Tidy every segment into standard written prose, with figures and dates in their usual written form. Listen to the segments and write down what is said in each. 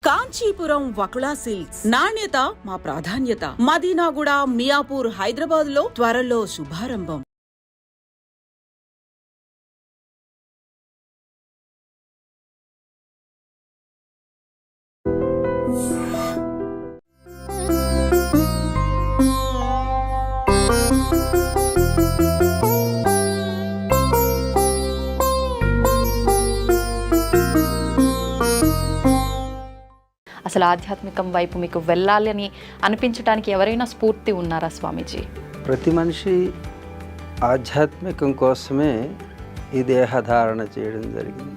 Kanchipuram Vakula silks నాణ్యత మా ప్రాధాన్యత. మదీనాగూడ, మియాపూర్, హైదరాబాద్ లో త్వరలో శుభారంభం. అసలు ఆధ్యాత్మికం వైపు మీకు వెళ్ళాలి అని అనిపించడానికి ఎవరైనా స్ఫూర్తి ఉన్నారా స్వామీజీ? ప్రతి మనిషి ఆధ్యాత్మికం కోసమే ఈ దేహధారణ చేయడం జరిగింది.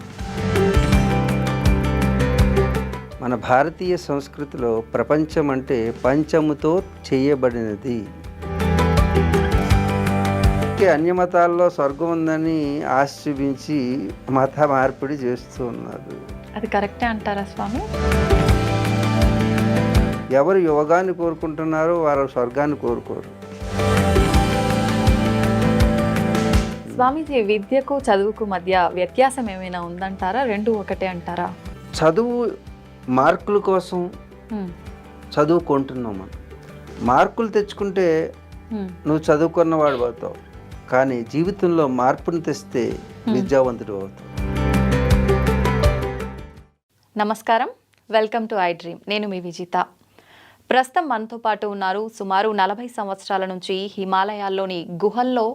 మన భారతీయ సంస్కృతిలో ప్రపంచం అంటే పంచముతో చేయబడినది. అన్యమతాల్లో స్వర్గం ఉందని ఆశ చూపించి మత మార్పిడి చేస్తూ ఉన్నారు. అది కరెక్టే అంటారా స్వామి? ఎవరు యోగాన్ని కోరుకుంటున్నారో వారు స్వర్గాన్ని కోరుకోరు. స్వామీజీ, విద్యకు చదువుకు మధ్య వ్యత్యాసం ఏమైనా ఉందంటారా? రెండు ఒకటే అంటారా? చదువు మార్కుల కోసం చదువుకుంటున్నాం. మనం మార్కులు తెచ్చుకుంటే నువ్వు చదువుకున్నవాడు అవుతావు, కానీ జీవితంలో మార్పును తెస్తే విద్యావంతుడు అవుతావు. నమస్కారం, వెల్కమ్ టు ఐ డ్రీమ్. నేను మీ విజిత. ప్రస్తుతం మనతో పాటు ఉన్నారు సుమారు 40 సంవత్సరాల నుంచి హిమాలయాల్లోని గుహల్లో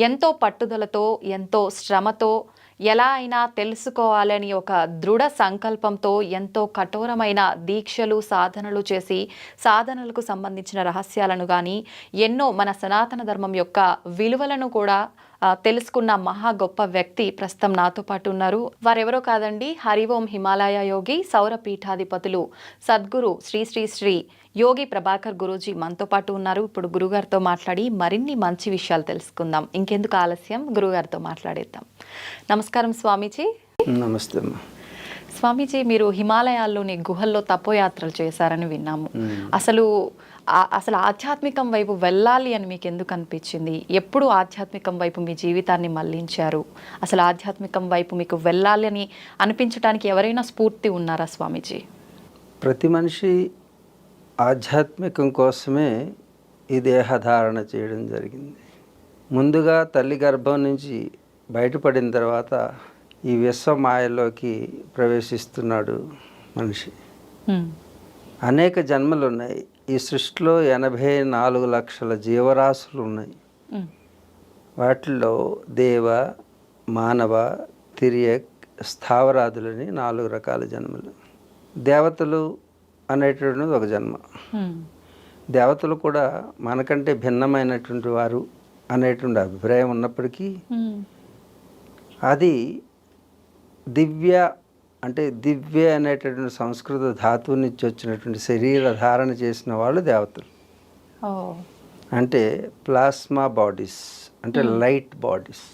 ఎంతో పట్టుదలతో, ఎంతో శ్రమతో, ఎలా అయినా తెలుసుకోవాలని ఒక దృఢ సంకల్పంతో ఎంతో కఠోరమైన దీక్షలు, సాధనలు చేసి సాధనలకు సంబంధించిన రహస్యాలను కానీ ఎన్నో మన సనాతన ధర్మం యొక్క విలువలను కూడా తెలుసుకున్న మహా గొప్ప వ్యక్తి ప్రస్తుతం నాతో పాటు ఉన్నారు. వారెవరో కాదండి, హరి ఓం హిమాలయ యోగి సౌరపీఠాధిపతులు సద్గురు శ్రీ శ్రీ శ్రీ యోగి ప్రభాకర్ గురూజీ మనతో పాటు ఉన్నారు. ఇప్పుడు గురుగారితో మాట్లాడి మరిన్ని మంచి విషయాలు తెలుసుకుందాం. ఇంకెందుకు ఆలస్యం, గురుగారితో మాట్లాడేద్దాం. నమస్కారం స్వామీజీ. నమస్తే అమ్మా. స్వామీజీ, మీరు హిమాలయాల్లోని గుహల్లో తపోయాత్రలు చేశారని విన్నాము. అసలు ఆధ్యాత్మికం వైపు వెళ్ళాలి అని మీకు ఎందుకు అనిపించింది? ఎప్పుడు ఆధ్యాత్మికం వైపు మీ జీవితాన్ని మళ్లించారు? అసలు ఆధ్యాత్మికం వైపు మీకు వెళ్ళాలి అని అనిపించడానికి ఎవరైనా స్ఫూర్తి ఉన్నారా స్వామీజీ? ప్రతి మనిషి ఆధ్యాత్మికం కోసమే ఈ దేహధారణ చేయడం జరిగింది. ముందుగా తల్లి గర్భం నుంచి బయటపడిన తర్వాత ఈ విశ్వమాయలోకి ప్రవేశిస్తున్నాడు మనిషి. అనేక జన్మలు ఉన్నాయి. ఈ సృష్టిలో 84 లక్షల జీవరాశులు ఉన్నాయి. వాటిల్లో దేవ, మానవ, తిరియక్, స్థావరాదులని 4 రకాల జన్మలు. దేవతలు అనేటువంటిది ఒక జన్మ. దేవతలు కూడా మనకంటే భిన్నమైనటువంటి వారు అనేటువంటి అభిప్రాయం ఉన్నప్పటికీ అది దివ్య అంటే దివ్య అనేటటువంటి సంస్కృత ధాతువు నుంచి వచ్చినటువంటి శరీర ధారణ చేసిన వాళ్ళు దేవతలు. అంటే ప్లాస్మా బాడీస్, అంటే లైట్ బాడీస్,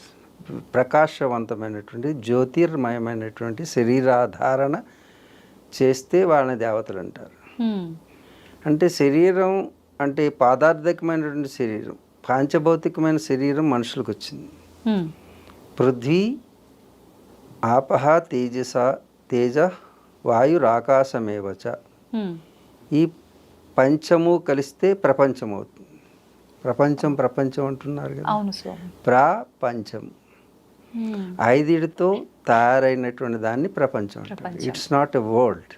ప్రకాశవంతమైనటువంటి జ్యోతిర్మయమైనటువంటి శరీరాధారణ చేస్తే వాళ్ళని దేవతలు అంటారు. అంటే శరీరం అంటే పాదార్థకమైనటువంటి శరీరం, పాంచభౌతికమైన శరీరం మనుషులకు వచ్చింది. పృథ్వీ ఆపహ తేజస తేజ వాయురాకాశమేవచ. ఈ పంచము కలిస్తే ప్రపంచం అవుతుంది. ప్రపంచం ప్రపంచం అంటున్నారు కదా, ప్రపంచం. 5తో తయారైనటువంటి దాన్ని ప్రపంచం అంటారు. It's not a world.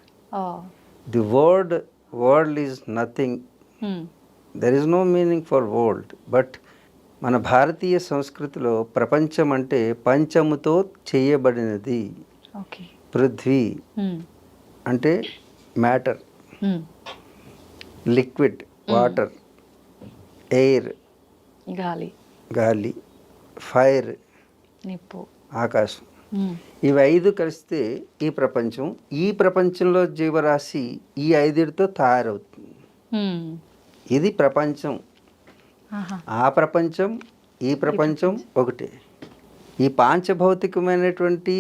The world is nothing. There is no meaning for world. But మన భారతీయ సంస్కృతిలో ప్రపంచం అంటే పంచముతో చేయబడినది. పృథ్వీ అంటే మ్యాటర్, లిక్విడ్ వాటర్, ఎయిర్ గాలి, ఫైర్ నిప్పు, ఆకాశం. ఇవి 5 కలిస్తే ఈ ప్రపంచం. ఈ ప్రపంచంలో జీవరాశి ఈ 5తో తయారవుతుంది. ఇది ప్రపంచం. ఆ ప్రపంచం ఈ ప్రపంచం ఒకటే. ఈ పాంచభౌతికమైనటువంటి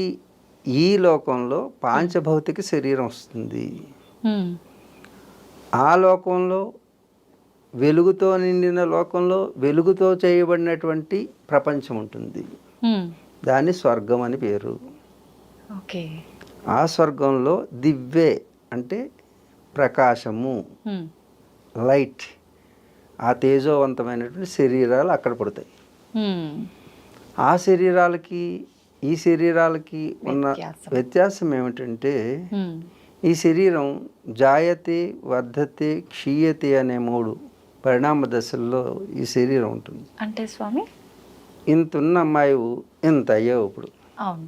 ఈ లోకంలో పాంచభౌతిక శరీరం వస్తుంది. ఆ లోకంలో వెలుగుతో నిండిన లోకంలో వెలుగుతో చేయబడినటువంటి ప్రపంచం ఉంటుంది. దాన్ని స్వర్గం అని పేరు. ఆ స్వర్గంలో దివ్వే అంటే ప్రకాశము, హ్మ్. లైట్, ఆ తేజోవంతమైనటువంటి శరీరాలు అక్కడ పుడతాయి. హ్మ్. ఆ శరీరాలకి ఈ శరీరాలకి ఉన్న వ్యత్యాసం. వ్యత్యాసం ఏమిటంటే హ్మ్. ఈ శరీరం జాయతే, వర్ధతే, క్షీయతే అనే 3 పరిణామ దశల్లో ఈ శరీరం ఉంటుంది. అంటే స్వామి? ఇంతున్న అమ్మాయి ఇంత అయ్యావు ఇప్పుడు, అవును.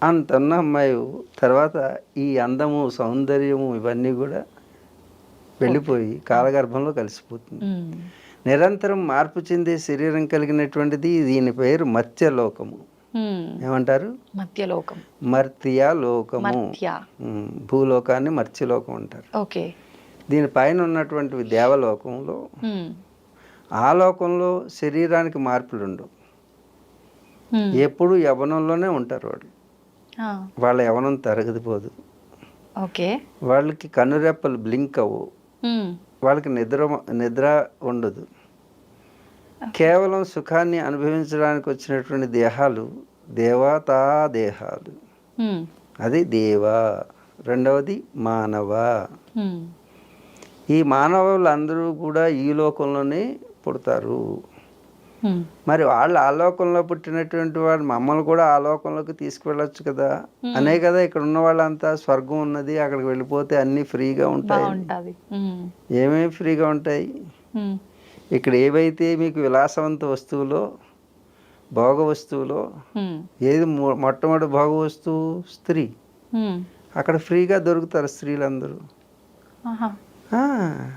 అంతన్న అమ్మాయి తర్వాత ఈ అందము, సౌందర్యము ఇవన్నీ కూడా వెళ్ళిపోయి కాలగర్భంలో కలిసిపోతుంది. హ్మ్. నిరంతరం మార్పు చెందే శరీరం కలిగినటువంటిది. దీని పేరు మర్త్యలోకము. హ్మ్. ఏమంటారు? మధ్యలోకం. మర్త్యలోకము. మధ్య. భూలోకాన్ని మర్త్యలోకం అంటారు. ఓకే. దీనిపైన ఉన్నటువంటి దేవలోకంలో, హ్మ్. ఆ లోకంలో శరీరానికి మార్పులు ఉండవు. హ్మ్. ఎప్పుడు యవ్వనంలోనే ఉంటారు వాళ్ళు. ఆ. వాళ్ళ యవ్వనం తరగదిపోదు. ఓకే. వాళ్ళకి కన్నురెప్పలు బ్లింక్ అవ్వవు. హ్మ్. వాళ్ళకి నిద్ర ఉండదు. కేవలం సుఖాన్ని అనుభవించడానికి వచ్చినటువంటి దేహాలు దేవతా దేహాలు. హ్మ్. అది దేవ. రెండవది మానవ. హ్మ్. ఈ మానవులందరూ కూడా ఈ లోకంలోనే పుడతారు. హ్మ్. మరి వాళ్ళు ఆ లోకంలో పుట్టినటువంటి వాడు మమ్మల్ని కూడా ఆ లోకంలోకి తీసుకువెళ్ళొచ్చు కదా. అనే కదా ఇక్కడ ఉన్న వాళ్ళంతా స్వర్గం ఉన్నది, అక్కడికి వెళ్ళిపోతే అన్నీ ఫ్రీగా ఉంటాయి. బాగుంటది. హ్మ్. ఏమేమి ఫ్రీగా ఉంటాయి? హ్మ్. ఇక్కడ ఏవైతే మీకు విలాసవంత వస్తువులో, భోగ వస్తువులో, హ్మ్. ఏది మొట్టమొదటి భోగ వస్తువు? స్త్రీ. హ్మ్. అక్కడ ఫ్రీగా దొరుకుతారు స్త్రీలందరూ. ఆహా. ఆ,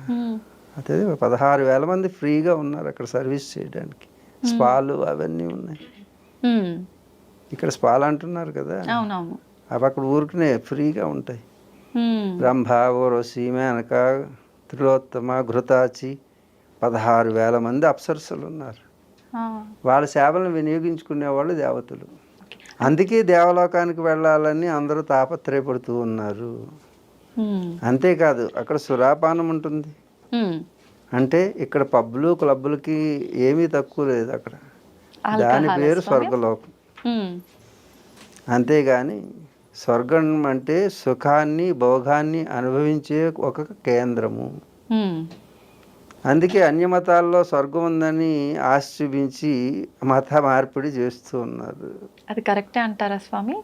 హ్మ్. అదే 16,000 మంది ఫ్రీగా ఉన్నారు అక్కడ సర్వీస్ చేయడానికి. స్పాలు అవన్నీ ఉన్నాయి. హ్మ్. ఇక్కడ స్పాలు అంటున్నారు కదా, అవునవును. అవి అక్కడ ఊరికనే ఫ్రీగా ఉంటాయి. హ్మ్. రంభ, ఊర్వశి, మేనక, త్రిలోత్తమ, ఘృతాచి 16,000 మంది అప్సరసలు ఉన్నారు. ఆ. వాళ్ళ సేవలను వినియోగించుకునేవాళ్ళు దేవతలు. అందుకే దేవలోకానికి వెళ్ళాలని అందరూ తాపత్రయపడుతూ ఉన్నారు. హ్మ్. అంతేకాదు అక్కడ సురాపానం ఉంటుంది. హ్మ్. అంటే ఇక్కడ పబ్బులు, క్లబ్బులకి ఏమీ తక్కువ లేదు అక్కడ. దాని ఆల్కహాల్ పేరు స్వామి? స్వర్గలోకం. హ్మ్. అంతేగాని స్వర్గం అంటే సుఖాన్ని, భోగాన్ని అనుభవించే ఒక కేంద్రము. హ్మ్. అందుకే అన్య మతాల్లో స్వర్గం ఉందని ఆశ చూపించి మత మార్పిడి చేస్తూ ఉన్నారు. అది కరెక్టే అంటారా స్వామి?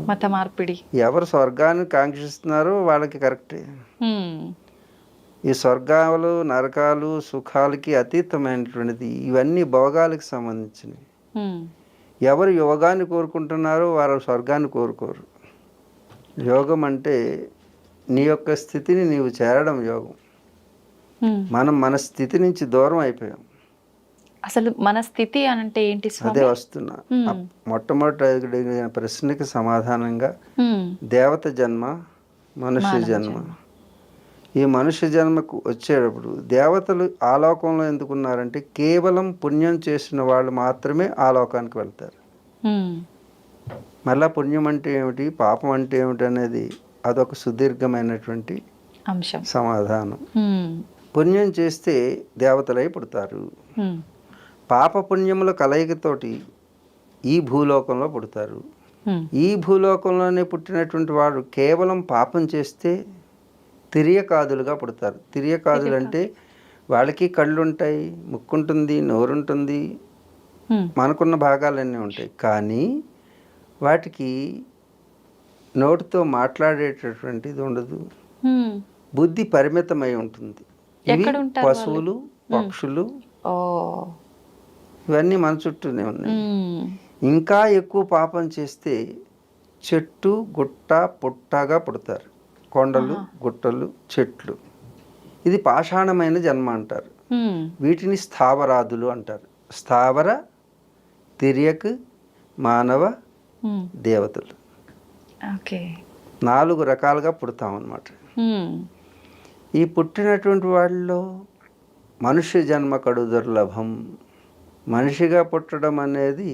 మత మార్పిడి. ఎవరు స్వర్గాన్ని కాంక్షిస్తున్నారో వాళ్ళకి కరెక్టే. హ్మ్. ఈ స్వర్గాలు, నరకాలు, సుఖాలకి అతీతమైనటువంటిది. ఇవన్నీ భోగాలకు సంబంధించినవి. హ్మ్. ఎవరు యోగాన్ని కోరుకుంటున్నారో వారు స్వర్గాన్ని కోరుకోరు. యోగం అంటే నీ యొక్క స్థితిని నీవు చేరడం యోగం. హ్మ్. మనం మన స్థితి నుంచి దూరం అయిపోయాం. అసలు మన స్థితి అనంటే ఏంటి అదే స్వామి? వస్తున్నా. హ్మ్. మొట్టమొదటి అడిగిన ప్రశ్నకి సమాధానంగా హ్మ్. దేవత జన్మ, మనుష్య మానవ జన్మ. జన్మ. ఈ మనుష్య జన్మకు వచ్చేటప్పుడు దేవతలు ఆ లోకంలో ఎందుకున్నారంటే కేవలం పుణ్యం చేసిన వాళ్ళు మాత్రమే ఆ లోకానికి వెళ్తారు. హ్మ్. మళ్ళా పుణ్యం అంటే ఏమిటి, పాపం అంటే ఏమిటి అనేది అదొక సుదీర్ఘమైనటువంటి అంశం. సమాధానం. హ్మ్. పుణ్యం చేస్తే దేవతలై పుడతారు. హ్మ్. పాప పుణ్యముల కలయికతోటి ఈ భూలోకంలో పుడతారు. హ్మ్. ఈ భూలోకంలోనే పుట్టినటువంటి వాడు కేవలం పాపం చేస్తే తిర్యకాదులుగా పుడతారు. తిర్యకాదులు అంటే వాళ్ళకి కళ్ళు ఉంటాయి, ముక్కు ఉంటుంది, నోరుంటుంది, హ్మ్. మనకున్న భాగాలన్నీ ఉంటాయి. కానీ వాటికి నోటితో మాట్లాడేటటువంటిది ఉండదు. హ్మ్. బుద్ధి పరిమితమై ఉంటుంది. ఇవి ఎక్కడ ఉంటారు వాళ్ళు? పశువులు, పక్షులు ఓ. ఇవన్నీ మన చుట్టూనే ఉన్నాయి. హ్మ్. ఇంకా ఎక్కువ పాపం చేస్తే చెట్టు, గుట్ట, పుట్టగా పుడతారు. కొండలు, గుట్టలు, చెట్లు. ఇది పాషాణమైన జన్మ అంటారు. హ్మ్. వీటిని స్థావరాదులు అంటారు. స్థావర, తిర్యక్, మానవ, హ్మ్. దేవతలు. ఓకే. 4 రకాలుగా పుడతామన్నమాట. హ్మ్. ఈ పుట్టినటువంటి వాళ్ళలో మనుష్య జన్మ కడు దుర్లభం. మనిషిగా పుట్టడం అనేది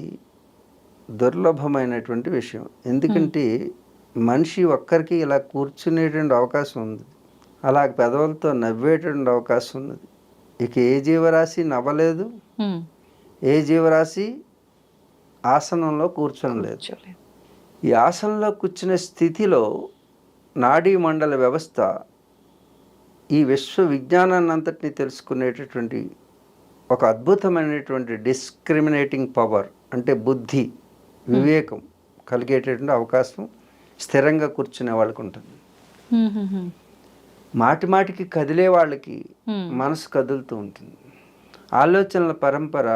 దుర్లభమైనటువంటి విషయం. ఎందుకంటే మనిషి ఒక్కరికి ఇలా కూర్చునేటువంటి అవకాశం ఉంది, అలా పెదవులతో నవ్వేటువంటి అవకాశం ఉన్నది. ఇక ఏ జీవరాశి నవ్వలేదు, హ్మ్. ఏ జీవరాశి ఆసనంలో కూర్చోలేదు. ఈ ఆసనంలో కూర్చునే స్థితిలో నాడీ మండల వ్యవస్థ ఈ విశ్వ విజ్ఞానాన్ని అంతటినీ తెలుసుకునేటటువంటి ఒక అద్భుతమైనటువంటి డిస్క్రిమినేటింగ్ పవర్, అంటే బుద్ధి, వివేకం కలిగేటటువంటి అవకాశం స్థిరంగా కూర్చునే వాళ్ళకి ఉంటుంది. మాటి మాటికి కదిలే వాళ్ళకి మనసు కదులుతూ ఉంటుంది. ఆలోచనల పరంపర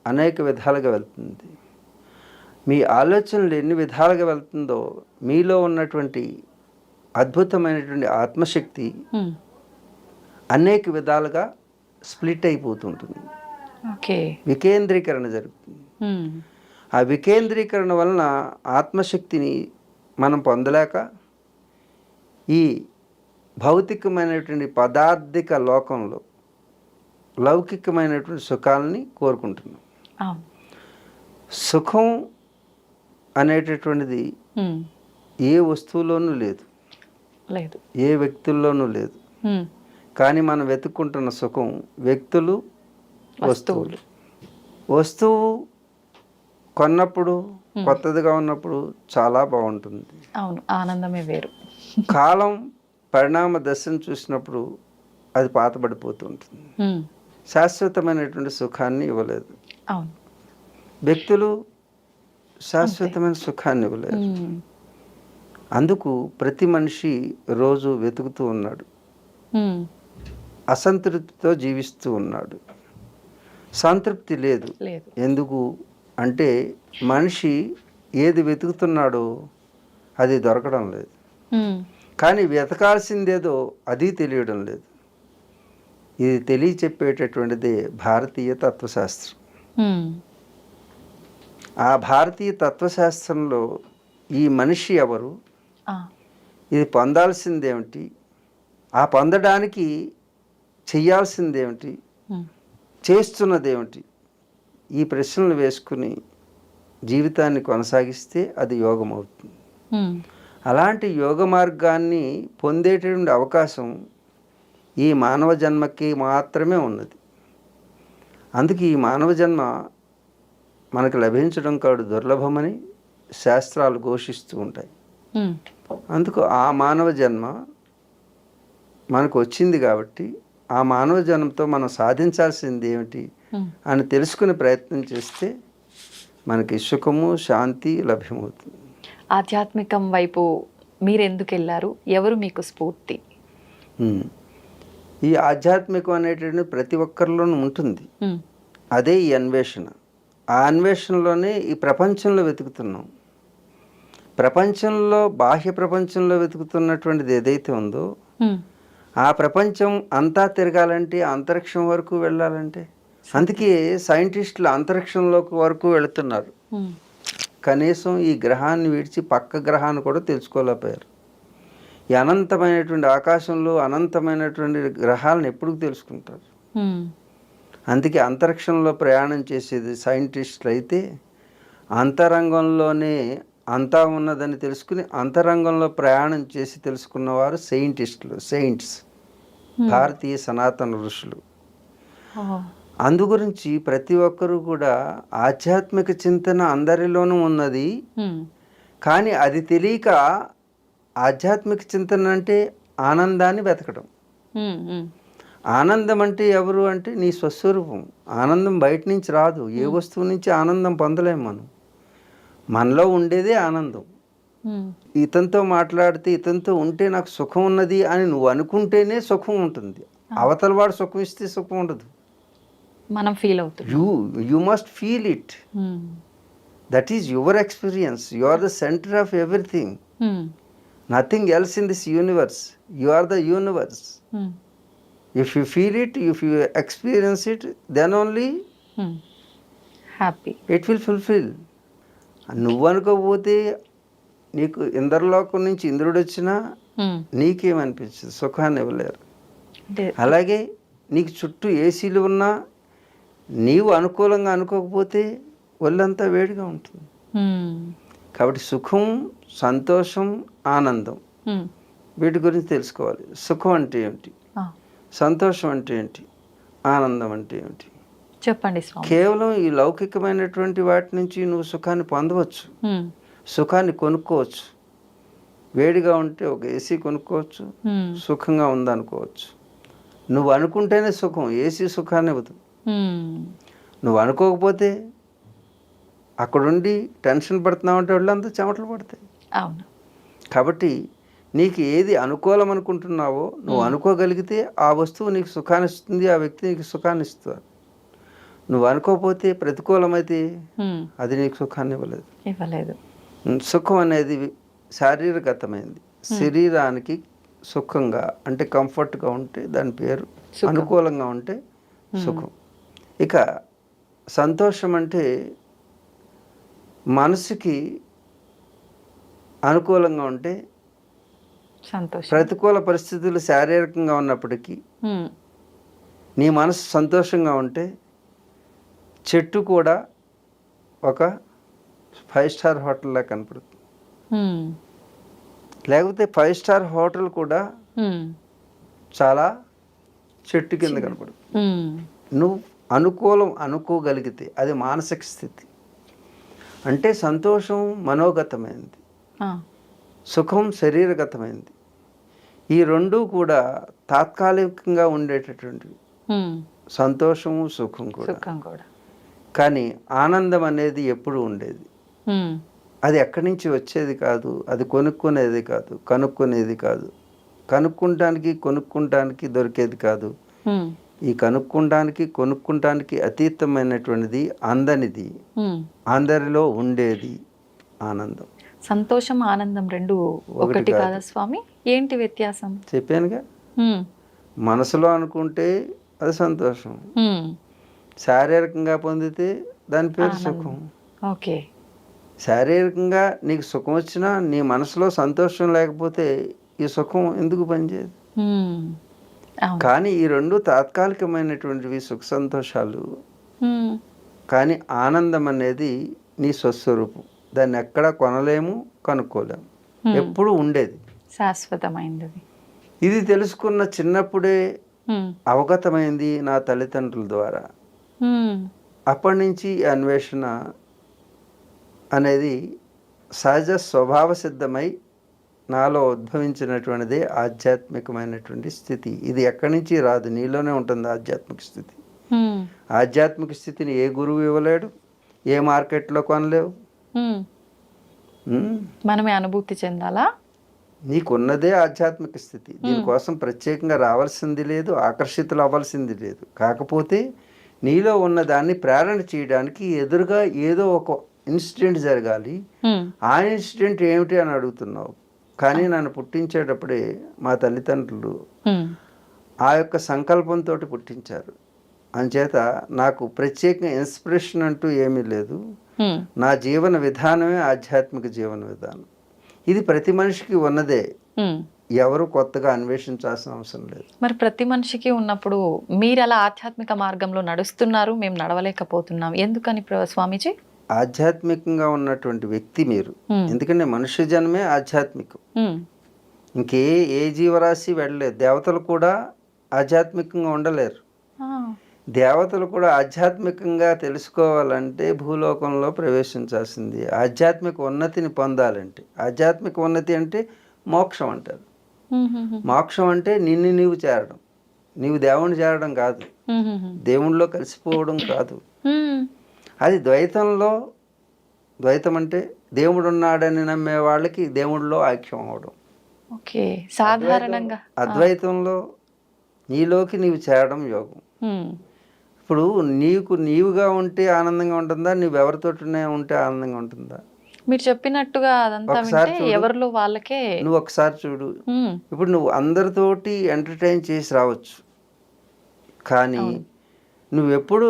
అనేక విధాలుగా వెళ్తుంది. మీ ఆలోచనలు ఎన్ని విధాలుగా వెళ్తుందో మీలో ఉన్నటువంటి అద్భుతమైనటువంటి ఆత్మశక్తి అనేక విధాలుగా స్ప్లిట్ అయిపోతుంటుంది. వికేంద్రీకరణ జరుగుతుంది. ఆ వికేంద్రీకరణ వలన ఆత్మశక్తిని మనం పొందలేక ఈ భౌతికమైనటువంటి పదార్థిక లోకంలో లౌకికమైనటువంటి సుఖాలని కోరుకుంటున్నాం. సుఖం అనేటటువంటిది ఏ వస్తువులోనూ లేదు, ఏ వ్యక్తుల్లోనూ లేదు. కానీ మనం వెతుక్కుంటున్న సుఖం వ్యక్తులు, వస్తువులు. వస్తువు కొన్నప్పుడు, కొత్తదిగా ఉన్నప్పుడు చాలా బాగుంటుంది. అవును, ఆనందమే వేరు. కాలం పరిణామ దశను చూసినప్పుడు అది పాతబడిపోతూ ఉంటుంది. శాశ్వతమైనటువంటి సుఖాన్ని ఇవ్వలేదు. వ్యక్తులు శాశ్వతమైన సుఖాన్ని ఇవ్వలేదు. అందుకు ప్రతి మనిషి రోజు వెతుకుతూ ఉన్నాడు, అసంతృప్తితో జీవిస్తూ ఉన్నాడు. సంతృప్తి లేదు. ఎందుకు అంటే మనిషి ఏది వెతుకుతున్నాడో అది దొరకడం లేదు. కానీ వెతకాల్సిందేదో అది తెలియడం లేదు. ఇది తెలియచెప్పేటటువంటిదే భారతీయ తత్వశాస్త్రం. ఆ భారతీయ తత్వశాస్త్రంలో ఈ మనిషి ఎవరు, ఇది పొందాల్సిందేమిటి, ఆ పొందడానికి చెయ్యాల్సిందేమిటి, చేస్తున్నదేమిటి, ఈ ప్రశ్నలు వేసుకుని జీవితాన్ని కొనసాగిస్తే అది యోగం అవుతుంది. అలాంటి యోగ మార్గాన్ని పొందేటటువంటి అవకాశం ఈ మానవ జన్మకి మాత్రమే ఉన్నది. అందుకే ఈ మానవ జన్మ మనకు లభించడం కాదు దుర్లభమని శాస్త్రాలు ఘోషిస్తూ ఉంటాయి. అందుకు ఆ మానవ జన్మ మనకు వచ్చింది కాబట్టి ఆ మానవ జన్మతో మనం సాధించాల్సింది ఏమిటి అని తెలుసుకునే ప్రయత్నం చేస్తే మనకి సుఖము, శాంతి లభ్యమవుతుంది. ఆధ్యాత్మికం వైపు మీరు ఎందుకు వెళ్ళారు? ఎవరు మీకు స్ఫూర్తి? ఈ ఆధ్యాత్మికం అనేటువంటి ప్రతి ఒక్కరిలోనూ ఉంటుంది. అదే ఈ అన్వేషణ. ఆ అన్వేషణలోనే ఈ ప్రపంచంలో వెతుకుతున్నాం. ప్రపంచంలో, బాహ్య ప్రపంచంలో వెతుకుతున్నటువంటిది ఏదైతే ఉందో ఆ ప్రపంచం అంతా తిరగాలంటే, అంతరిక్షం వరకు వెళ్ళాలంటే, అందుకే సైంటిస్టులు అంతరిక్షంలోకి వరకు వెళుతున్నారు. కనీసం ఈ గ్రహాన్ని విడిచి పక్క గ్రహాన్ని కూడా తెలుసుకోలేకపోయారు. ఈ అనంతమైనటువంటి ఆకాశంలో అనంతమైనటువంటి గ్రహాలను ఎప్పుడు తెలుసుకుంటారు? అందుకే అంతరిక్షంలో ప్రయాణం చేసేది సైంటిస్టులు అయితే, అంతరంగంలోనే అంతా ఉన్నదని తెలుసుకుని అంతరంగంలో ప్రయాణం చేసి తెలుసుకున్నవారు సైంటిస్టులు, సెయింట్స్, భారతీయ సనాతన ఋషులు. అందు గురించి ప్రతి ఒక్కరూ కూడా ఆధ్యాత్మిక చింతన అందరిలోనూ ఉన్నది. కానీ అది తెలియక ఆధ్యాత్మిక చింతన అంటే ఆనందాన్ని వెతకడం. ఆనందం అంటే ఎవరు అంటే నీ స్వస్వరూపం. ఆనందం బయట నుంచి రాదు. ఏ వస్తువు నుంచి ఆనందం పొందలేము మనం. మనలో ఉండేదే ఆనందం. ఇతనితో మాట్లాడితే, ఇతనితో ఉంటే నాకు సుఖం ఉన్నది అని నువ్వు అనుకుంటేనే సుఖం ఉంటుంది. అవతల వాడు సుఖం ఇస్తే సుఖం ఉండదు. మనం ఫీల్ అవుతాం. You must feel it. That is your experience. You are the centre of everything. Nothing else in this universe. You are the universe. If you feel it, if you experience it, then only happy. It will fulfill. నువ్వు అనుకోకపోతే నీకు ఇంద్రలోకం నుంచి ఇంద్రుడు వచ్చినా నీకేమనిపించదు, సుఖాన్ని ఇవ్వలేరు. అలాగే నీకు చుట్టూ ఏసీలు ఉన్నా నీవు అనుకూలంగా అనుకోకపోతే ఒళ్ళంతా వేడిగా ఉంటుంది. కాబట్టి సుఖం, సంతోషం, ఆనందం వీటి గురించి తెలుసుకోవాలి. సుఖం అంటే ఏమిటి, సంతోషం అంటే ఏంటి, ఆనందం అంటే ఏమిటి చెప్పండి. కేవలం ఈ లౌకికమైనటువంటి వాటి నుంచి నువ్వు సుఖాన్ని పొందవచ్చు, సుఖాన్ని కొనుక్కోవచ్చు. వేడిగా ఉంటే ఒక ఏసీ కొనుక్కోవచ్చు, సుఖంగా ఉందనుకోవచ్చు. నువ్వు అనుకుంటేనే సుఖం, ఏసీ సుఖాన్ని ఇవ్వదు. నువ్వు అనుకోకపోతే అక్కడుండి టెన్షన్ పడుతున్నావు అంటే వాళ్ళంతా చెమటలు పడతాయి. అవును. కాబట్టి నీకు ఏది అనుకూలం అనుకుంటున్నావో నువ్వు అనుకోగలిగితే ఆ వస్తువు నీకు సుఖాన్ని ఇస్తుంది, ఆ వ్యక్తి నీకు సుఖాన్ని ఇస్తారు. నువ్వు అనుకోకపోతే ప్రతికూలమైతే అది నీకు సుఖాన్ని ఇవ్వలేదు. సుఖం అనేది శారీరగతమైంది. శరీరానికి సుఖంగా అంటే కంఫర్ట్గా ఉంటే దాని పేరు, అనుకూలంగా ఉంటే సుఖం. ఇక సంతోషం అంటే మనసుకి అనుకూలంగా ఉంటే సంతోషం. ప్రతికూల పరిస్థితులు శారీరకంగా ఉన్నప్పటికీ నీ మనసు సంతోషంగా ఉంటే చెట్టు కూడా ఒక 5 స్టార్ హోటల్లా కనపడుతుంది. లేకపోతే 5 స్టార్ హోటల్ కూడా చాలా చెట్టు కింద కనపడుతుంది. నువ్వు అనుకోగలిగితే అది మానసిక స్థితి. అంటే సంతోషం మనోగతమైంది, సుఖం శరీరగతమైంది. ఈ రెండూ కూడా తాత్కాలికంగా ఉండేటటువంటివి, సంతోషము సుఖం కూడా. కానీ ఆనందం అనేది ఎప్పుడు ఉండేది. అది ఎక్కడి నుంచి వచ్చేది కాదు, అది కొనుక్కునేది కాదు, కనుక్కునేది కాదు, కొనుక్కుంటానికి దొరికేది కాదు. ఈ కొనుక్కుంటానికి అతీతమైనటువంటిది, అందనిది, అందరిలో ఉండేది ఆనందం. సంతోషం ఆనందం రెండు ఒకటి కాదా స్వామి? ఏంటి వ్యత్యాసం? చెప్పానుగా, మనసులో అనుకుంటే అది సంతోషం, శారీరకంగా పొందితే దాని పేరు సుఖం. ఓకే. శారీరకంగా నీకు సుఖం వచ్చినా నీ మనసులో సంతోషం లేకపోతే ఈ సుఖం ఎందుకు పనిచేయదు? కానీ ఈ రెండు తాత్కాలికమైనటువంటివి, సుఖ సంతోషాలు. కానీ ఆనందం అనేది నీ స్వస్వరూపం, దాన్ని ఎక్కడా కొనలేము, కనుక్కోలేము, ఎప్పుడు ఉండేది, శాశ్వతమైనది. ఇది తెలుసుకున్న చిన్నప్పుడే అవగతమైంది నా తల్లిదండ్రుల ద్వారా. అప్పటి నుంచి అన్వేషణ అనేది సహజ స్వభావ సిద్ధమై నాలో ఉద్భవించినటువంటిదే ఆధ్యాత్మికమైనటువంటి స్థితి. ఇది ఎక్కడి నుంచి రాదు, నీలోనే ఉంటుంది ఆధ్యాత్మిక స్థితి. ఆధ్యాత్మిక స్థితిని ఏ గురువు ఇవ్వలేడు, ఏ మార్కెట్లో కొనలేవు. మనమే అనుభూతి చెందాలా? నీకున్నదే ఆధ్యాత్మిక స్థితి. దీనికోసం ప్రత్యేకంగా రావాల్సింది లేదు, ఆకర్షితులు అవ్వాల్సింది లేదు. కాకపోతే నీలో ఉన్న దాన్ని ప్రేరణ చేయడానికి ఎదురుగా ఏదో ఒక ఇన్సిడెంట్ జరగాలి. ఆ ఇన్సిడెంట్ ఏమిటి అని అడుగుతున్నావు. కానీ నన్ను పుట్టించేటప్పుడే మా తల్లిదండ్రులు ఆ యొక్క సంకల్పంతో పుట్టించారు. అంచేత నాకు ప్రత్యేకంగా ఇన్స్పిరేషన్ అంటూ ఏమీ లేదు. నా జీవన విధానమే ఆధ్యాత్మిక జీవన విధానం. ఇది ప్రతి మనిషికి ఉన్నదే, ఎవరు కొత్తగా అన్వేషించాల్సిన అవసరం లేదు. మరి ప్రతి మనిషికి ఉన్నప్పుడు మీరు అలా ఆధ్యాత్మిక మార్గంలో నడుస్తున్నారు, మేము నడవలేకపోతున్నాం, ఎందుకని స్వామీజీ? ఆధ్యాత్మికంగా ఉన్నటువంటి వ్యక్తి మీరు, ఎందుకంటే మనుష్య జన్మే ఆధ్యాత్మికం. ఏ జీవరాశి వెళ్ళలేదు. దేవతలు కూడా ఆధ్యాత్మికంగా ఉండలేరు. దేవతలు కూడా ఆధ్యాత్మికంగా తెలుసుకోవాలంటే భూలోకంలో ప్రవేశించాల్సింది. ఆధ్యాత్మిక ఉన్నతిని పొందాలంటే, ఆధ్యాత్మిక ఉన్నతి అంటే మోక్షం అంటారు. మోక్షం అంటే నిన్ను నీవు చేరడం, నీవు దేవుణ్ణి చేరడం కాదు, దేవుణ్ణిలో కలిసిపోవడం కాదు. అది ద్వైతం అంటే దేవుడు ఉన్నాడని నమ్మే వాళ్ళకి దేవుడిలో ఐక్యం అవడం. ఓకే. సాధారణంగా అద్వైతంలో నీలోకి నీవు చేరడం యోగం. ఇప్పుడు నీవుగా ఉంటే ఆనందంగా ఉంటుందా, నువ్వెవరితోటినే ఉంటే ఆనందంగా ఉంటుందా? మీరు చెప్పినట్టుగా అదంతా వింటే ఎవరిలో వాళ్ళకే. నువ్వు ఒకసారి చూడు, ఇప్పుడు నువ్వు అందరితోటి ఎంటర్టైన్ చేసి రావచ్చు, కానీ నువ్వెప్పుడు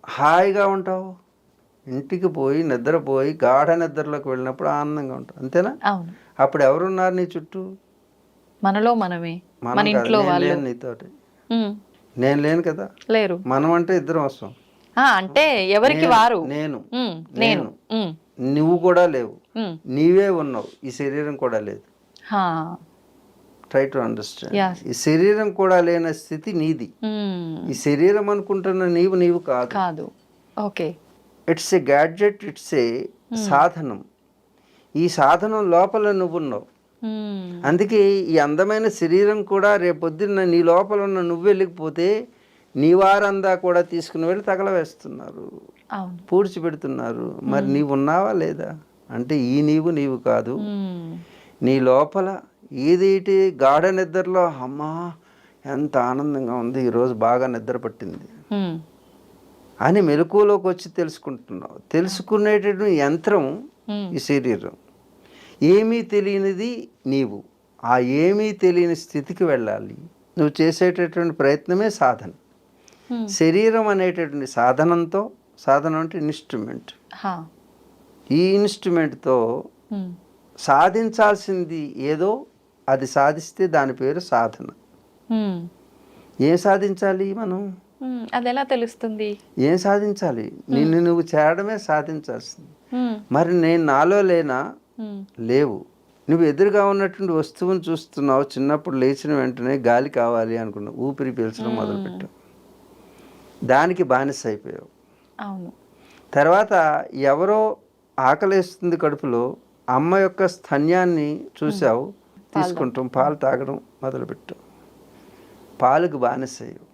హాయిగా ఉంటావు? ఇంటికి పోయి నిద్రపోయి గాఢ నిద్రలోకి వెళ్ళినప్పుడు ఆనందంగా ఉంటావు, అంతేనా? అప్పుడు ఎవరున్నారు నీ చుట్టూ? మనలో మనమే, మన ఇంట్లో వాళ్ళు. నీతోటి నేను లేను కదా, లేరు. మనం అంటే ఇద్దరం వస్తాం. అంటే ఎవరికి వారు, నేను నువ్వు కూడా లేవు, నీవే ఉన్నావు, ఈ శరీరం కూడా లేదు. Try to understand. ఈ శరీరం కూడా లేని స్థితి నీది. ఈ శరీరం అనుకుంటున్న నీవు కాదు. Okay. It's a gadget, it's a సాధనం. ఈ సాధనం లోపల నువ్వు ఉన్నావు. అందుకే ఈ అందమైన శరీరం కూడా రేపొద్దున్న నీ లోపల ఉన్న నువ్వు వెళ్ళకపోతే నీ వారందా కూడా తీసుకుని వెళ్ళి తగలవేస్తున్నారు, పూడ్చిపెడుతున్నారు. మరి నీవు ఉన్నావా లేదా అంటే ఈ నీవు కాదు. నీ లోపల ఏదైతే గాఢ నిద్రలో అమ్మా ఎంత ఆనందంగా ఉంది, ఈరోజు బాగా నిద్ర పట్టింది అని మెలకువలోకి వచ్చి తెలుసుకుంటున్నావు. తెలుసుకునేటటువంటి యంత్రం ఈ శరీరం. ఏమీ తెలియనిది నీవు. ఆ ఏమీ తెలియని స్థితికి వెళ్ళాలి. నువ్వు చేసేటటువంటి ప్రయత్నమే సాధన. శరీరం అనేటటువంటి సాధనం అంటే ఇన్స్ట్రుమెంట్. ఈ ఇన్స్ట్రుమెంట్తో సాధించాల్సింది ఏదో అది సాధిస్తే దాని పేరు సాధన. ఏం సాధించాలి మనం? అది ఎలా తెలుస్తుంది? ఏం సాధించాలి? నిన్ను నువ్వు చేరడమే సాధించాల్సింది. మరి నేను నాలో లేనా? లేవు. నువ్వు ఎదురుగా ఉన్నటువంటి వస్తువుని చూస్తున్నావు. చిన్నప్పుడు లేచిన వెంటనే గాలి కావాలి అనుకున్నావు, ఊపిరి పీల్చడం మొదలుపెట్టావు, దానికి బానిస అయిపోయావు. తర్వాత ఎవరో ఆకలేస్తుంది కడుపులో, అమ్మ యొక్క స్తన్యాన్ని చూసావు, తీసుకుంటాం, పాలు తాగడం మొదలుపెట్టావు, పాలకు బానిస అయ్యావు.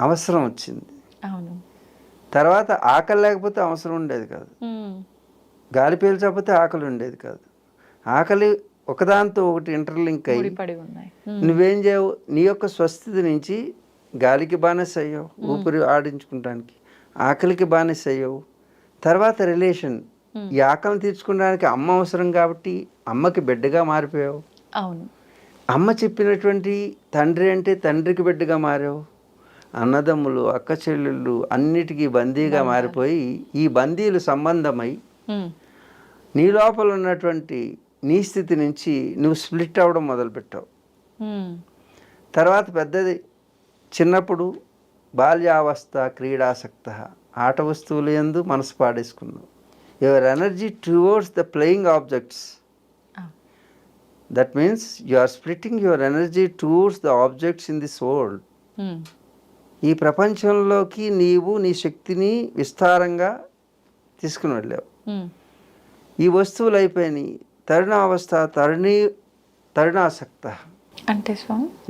అవసరం వచ్చింది. తర్వాత ఆకలి లేకపోతే అవసరం ఉండేది కాదు, గాలి పీల్చకపోతే ఆకలి ఉండేది కాదు. ఆకలి ఒకదాంతో ఒకటి ఇంటర్లింక్ అయ్యి నువ్వేం చేయవు, నీ యొక్క స్వస్థితి నుంచి గాలికి బానిస అయ్యావు, ఊపిరి ఆడించుకుంటానికి, ఆకలికి బానిస అయ్యావు. తర్వాత రిలేషన్, ఈ ఆకలిని తీర్చుకోవడానికి అమ్మ అవసరం కాబట్టి అమ్మకి బిడ్డగా మారిపోయావు. అమ్మ చెప్పినటువంటి తండ్రి అంటే తండ్రికి బిడ్డగా మారావు. అన్నదమ్ములు, అక్క చెల్లెళ్ళు అన్నిటికీ బందీగా మారిపోయి ఈ బందీలు సంబంధమై నీ లోపల ఉన్నటువంటి నీ స్థితి నుంచి నువ్వు స్ప్లిట్ అవ్వడం మొదలుపెట్టావు. తర్వాత పెద్దది, చిన్నప్పుడు బాల్యావస్థ క్రీడాసక్త, ఆట వస్తువులు యందు మనసు పాడేసుకున్నావు. Your energy towards the playing objects. That means you are splitting your energy towards the objects in this world. ఈ ప్రపంచంలోకి నీవు నీ శక్తిని విస్తారంగా తీసుకుని వెళ్ళావు. ఈ వస్తువులు అయిపోయినాయి. తరుణావస్థ తరుణాసక్త అంటే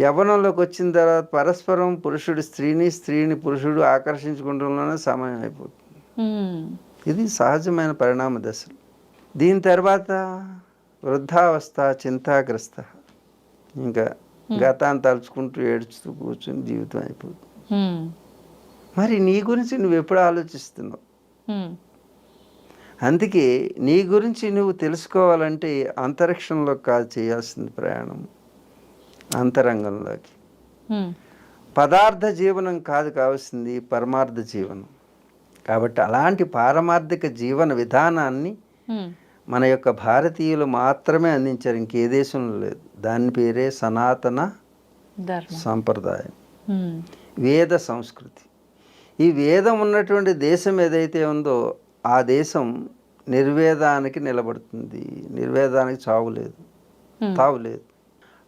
యవ్వనంలోకి వచ్చిన తర్వాత పరస్పరం పురుషుడు స్త్రీని పురుషుడు ఆకర్షించుకుంటూనే సమయం అయిపోతుంది. ఇది సహజమైన పరిణామ దశలు. దీని తర్వాత వృద్ధావస్థ చింతాగ్రస్త, ఇంకా గతాన్ని తలుచుకుంటూ ఏడుస్తూ కూర్చుని జీవితం అయిపోతుంది. మరి నీ గురించి నువ్వు ఎప్పుడు ఆలోచిస్తున్నావు? అందుకే నీ గురించి నువ్వు తెలుసుకోవాలంటే అంతరిక్షంలో కాదు చేయాల్సింది ప్రయాణం, అంతరంగంలోకి. పదార్థ జీవనం కాదు కావాల్సింది, పరమార్థ జీవనం. కాబట్టి అలాంటి పారమార్థిక జీవన విధానాన్ని మన యొక్క భారతీయులు మాత్రమే అందించారు, ఇంకే దేశంలో లేదు. దాని పేరే సనాతన సంప్రదాయం, వేద సంస్కృతి. ఈ వేదం ఉన్నటువంటి దేశం ఏదైతే ఉందో ఆ దేశం నిర్వేదానికి నిలబడుతుంది. నిర్వేదానికి తావులేదు.